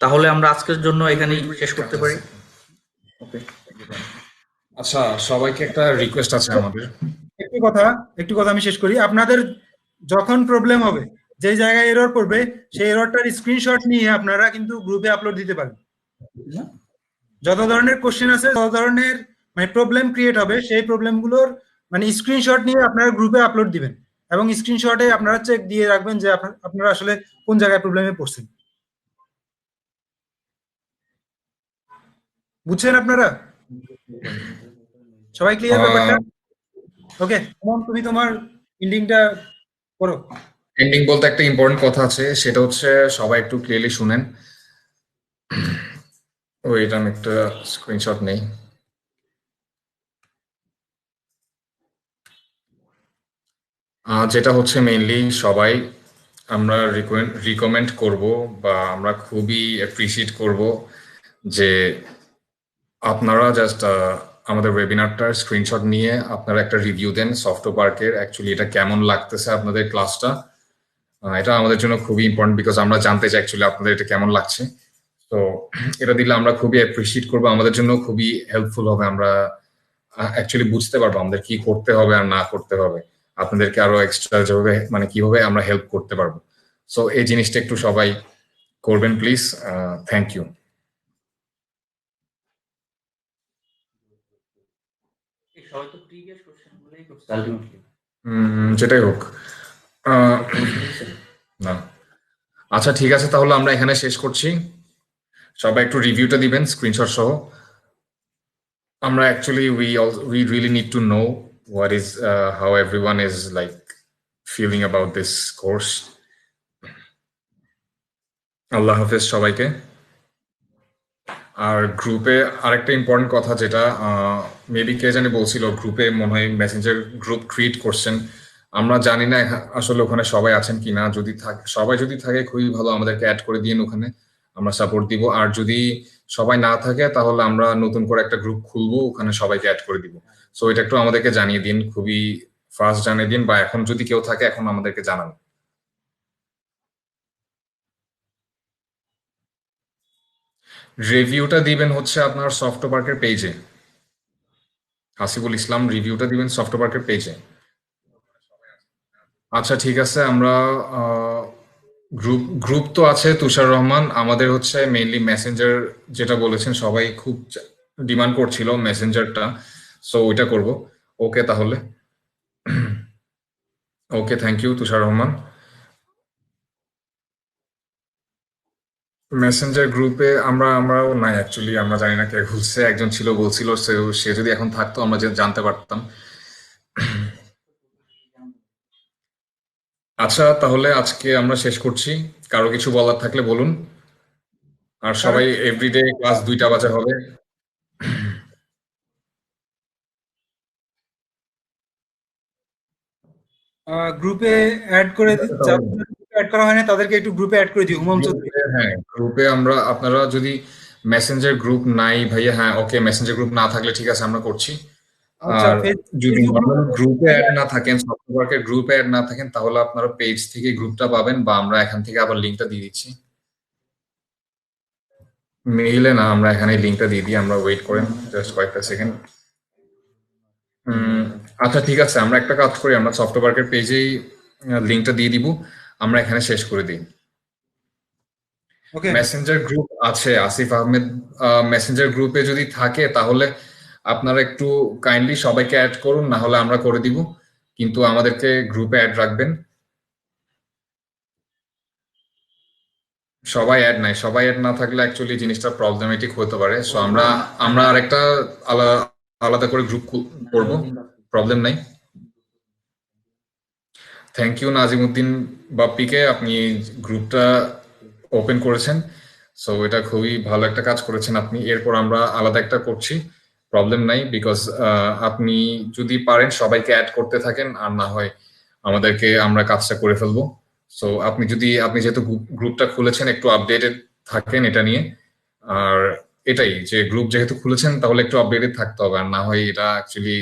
তাহলে আমরা আজকের জন্য এখানেই শেষ করতে পারি। ওকে, আচ্ছা, সবাইকে একটা রিকোয়েস্ট আছে আমাদের। একটু কথা আমি শেষ করি। আপনাদের যখন প্রবলেম হবে, যে জায়গায় এরর পড়বে, সেই এররটার স্ক্রিনশট নিয়ে আপনারা কিন্তু গ্রুপে আপলোড দিতে পারেন। যত ধরনের কোশ্চেন আছে, যত ধরনের মানে প্রবলেম ক্রিয়েট হবে, সেই প্রবলেমগুলোর মানে স্ক্রিনশট নিয়ে আপনারা গ্রুপে আপলোড দিবেন এবং স্ক্রিনশটে আপনারা চেক দিয়ে রাখবেন যে আপনারা আসলে কোন জায়গায় প্রবলেমে পড়ছেন। বুঝছেন আপনারা? সবাই ক্লিয়ার ব্যাপারটা? ওকে, তুমি তোমার এন্ডিংটা করো। এন্ডিং বলতে একটা ইম্পর্টেন্ট কথা আছে, সেটা হচ্ছে সবাই একটু ক্লিয়ারলি শুনেন। ওইটা আমি একটা স্ক্রিনশট নেই। যেটা হচ্ছে মেইনলি সবাই আমরা রিকমেন্ড করব বা আমরা খুবই অ্যাপ্রিসিয়েট করব যে আপনারা জাস্ট আমাদের ওয়েবিনারটার স্ক্রিনশট নিয়ে আপনারা একটা রিভিউ দেন সফটওয়্যারকের অ্যাকচুয়ালি এটা কেমন লাগতেছে আপনাদের ক্লাসটা। এটা আমাদের জন্য খুবই ইম্পর্টেন্ট, বিকজ আমরা জানতে চাই অ্যাকচুয়ালি আপনাদের এটা কেমন লাগছে। তো এটা দিলে আমরা খুবই অ্যাপ্রিসিয়েট করবো, আমাদের জন্য খুবই হেল্পফুল হবে। আমরা অ্যাকচুয়ালি বুঝতে পারবো আমাদের কি করতে হবে আর না করতে হবে, আপনাদেরকে আরো এক্সট্রা যেভাবে মানে কিভাবে আমরা হেল্প করতে পারবো। সো এই জিনিসটা একটু সবাই করবেন প্লিজ। Thank you. সবাই তো প্রিভিয়াস কোশ্চেন গুলোই করছে আলটিমেটলি। যেটাই হোক, না আচ্ছা ঠিক আছে, তাহলে আমরা এখানে শেষ করছি। সবাই একটু রিভিউটা দিবেন স্ক্রিনশট সহ। আমরা actually we really need to know what is how everyone is like feeling about this course. আল্লাহ হাফেজ সবাইকে। আর গ্রুপে আরেকটা ইম্পর্টেন্ট কথা, যেটা মেবি কে জানি বলছিল, গ্রুপে মনে হয় মেসেঞ্জার গ্রুপ ক্রিয়েট করছেন। আমরা জানি না আসলে ওখানে সবাই আছেন কিনা। যদি থাকে, সবাই যদি থাকে খুবই ভালো, আমাদেরকে অ্যাড করে দিন ওখানে, আমরা সাপোর্ট দিব। আর যদি সবাই না থাকে তাহলে আমরা নতুন করে একটা গ্রুপ খুলবো, ওখানে সবাইকে অ্যাড করে দিব। সো এটা একটু আমাদেরকে জানিয়ে দিন, খুবই ফাস্ট জানিয়ে দিন, বা এখন যদি কেউ থাকে এখন আমাদেরকে জানান। রিভিউটা দিবেন হচ্ছে আপনার সফটওয়্যার্কের পেজে। হাসিবুল ইসলাম রিভিউটা দিবেন সফটওয়্যার্কের পেজে। আচ্ছা ঠিক আছে, আমরা গ্রুপ তো আছে তুষার রহমান, আমাদের হচ্ছে মেইনলি মেসেঞ্জার, যেটা বলেছেন সবাই খুব ডিমান্ড করছিল মেসেঞ্জারটা, সো ওইটা করব। ওকে তাহলে, okay, thank you Tushar Rahman. Messenger গ্রুপে আমরাও নাই অ্যাকচুয়ালি, আমরা জানি না কে খুলছে, একজন ছিল বলছিল, সে যদি এখন থাকতো আমরা জানতে পারতাম। আচ্ছা তাহলে আজকে আমরা শেষ করছি, কারো কিছু বলার থাকলে বলুন। আর সবাই এভরিডে ক্লাস 2টা বাজে হবে। গ্রুপে অ্যাড করে অ্যাড করা হয় না তাদেরকে একটু গ্রুপে অ্যাড করে দিও, হুমাম চৌধুরী। হ্যাঁ, গ্রুপে আপনারা যদি মেসেঞ্জার গ্রুপ নাই ভাইয়া, হ্যাঁ ওকে, মেসেঞ্জার গ্রুপ না থাকলে ঠিক আছে, আমরা করছি। আচ্ছা, আর যদি ফেসবুক গ্রুপে অ্যাড না থাকেন, সফটওয়্যার্কের গ্রুপে অ্যাড না থাকেন, তাহলে আপনারা পেজ থেকে গ্রুপটা পাবেন, বা আমরা এখান থেকে আবার লিংকটা দিয়ে দিচ্ছি। মেইলে না, আমরা এখানে লিংকটা দিয়ে দিই, আমরা ওয়েট করেন জাস্ট কয়েকটা সেকেন্ড। আচ্ছা ঠিক আছে, আমরা একটা কাজ করি, আমরা সফটওয়্যার্কের পেজেই লিংকটা দিয়ে দিব, আমরা এখানে শেষ করে দিই। ওকে, মেসেঞ্জার গ্রুপ আছে আসিফ আহমেদ, মেসেঞ্জার গ্রুপে যদি থাকে তাহলে আপনারা একটু কাইন্ডলি সবাইকে অ্যাড করুন, না হলে আমরা করে দিব, কিন্তু আমাদেরকে গ্রুপে অ্যাড রাখবেন। সবাই অ্যাড নাই, সবাই অ্যাড না থাকলে অ্যাকচুয়ালি জিনিসটা প্রবলেমেটিক হতে পারে। সো আমরা আরেকটা আলাদা করে গ্রুপ করব, প্রবলেম নাই। থ্যাংক ইউ নাজিমুদ্দিন বাপ্পিকে, আপনি গ্রুপটা ওপেন করেছেন, সো এটা খুবই ভালো একটা কাজ করেছেন আপনি। এরপর আমরা আলাদা একটা করছি, প্রবলেম নাই, বিকজ আপনি যদি পারেন সবাইকে অ্যাড করতে থাকেন, আর না হয় আমরা কাজটা করে ফেলবো। সো আপনি যেহেতু গ্রুপটা খুলেছেন, একটু আপডেটেড থাকেন এটা নিয়ে। আর এটাই, যে গ্রুপ যেহেতু খুলেছেন তাহলে একটু আপডেটেড থাকতে হবে, আর না হয় এটা অ্যাকচুয়ালি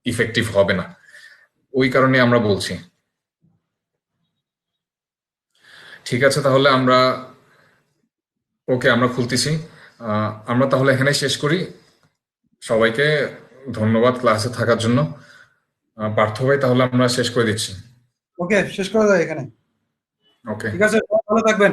ইফেক্টিভ হবে না, ওই কারণে আমরা বলছি। ঠিক আছে, তাহলে আমরা খুলতেছি। আমরা তাহলে এখানে শেষ করি। সবাইকে ধন্যবাদ ক্লাসে থাকার জন্য। পার্থ ভাই, তাহলে আমরা শেষ করে দিচ্ছি। ওকে, শেষ করা যায় এখানে। ওকে, ঠিক আছে, ভালো থাকবেন।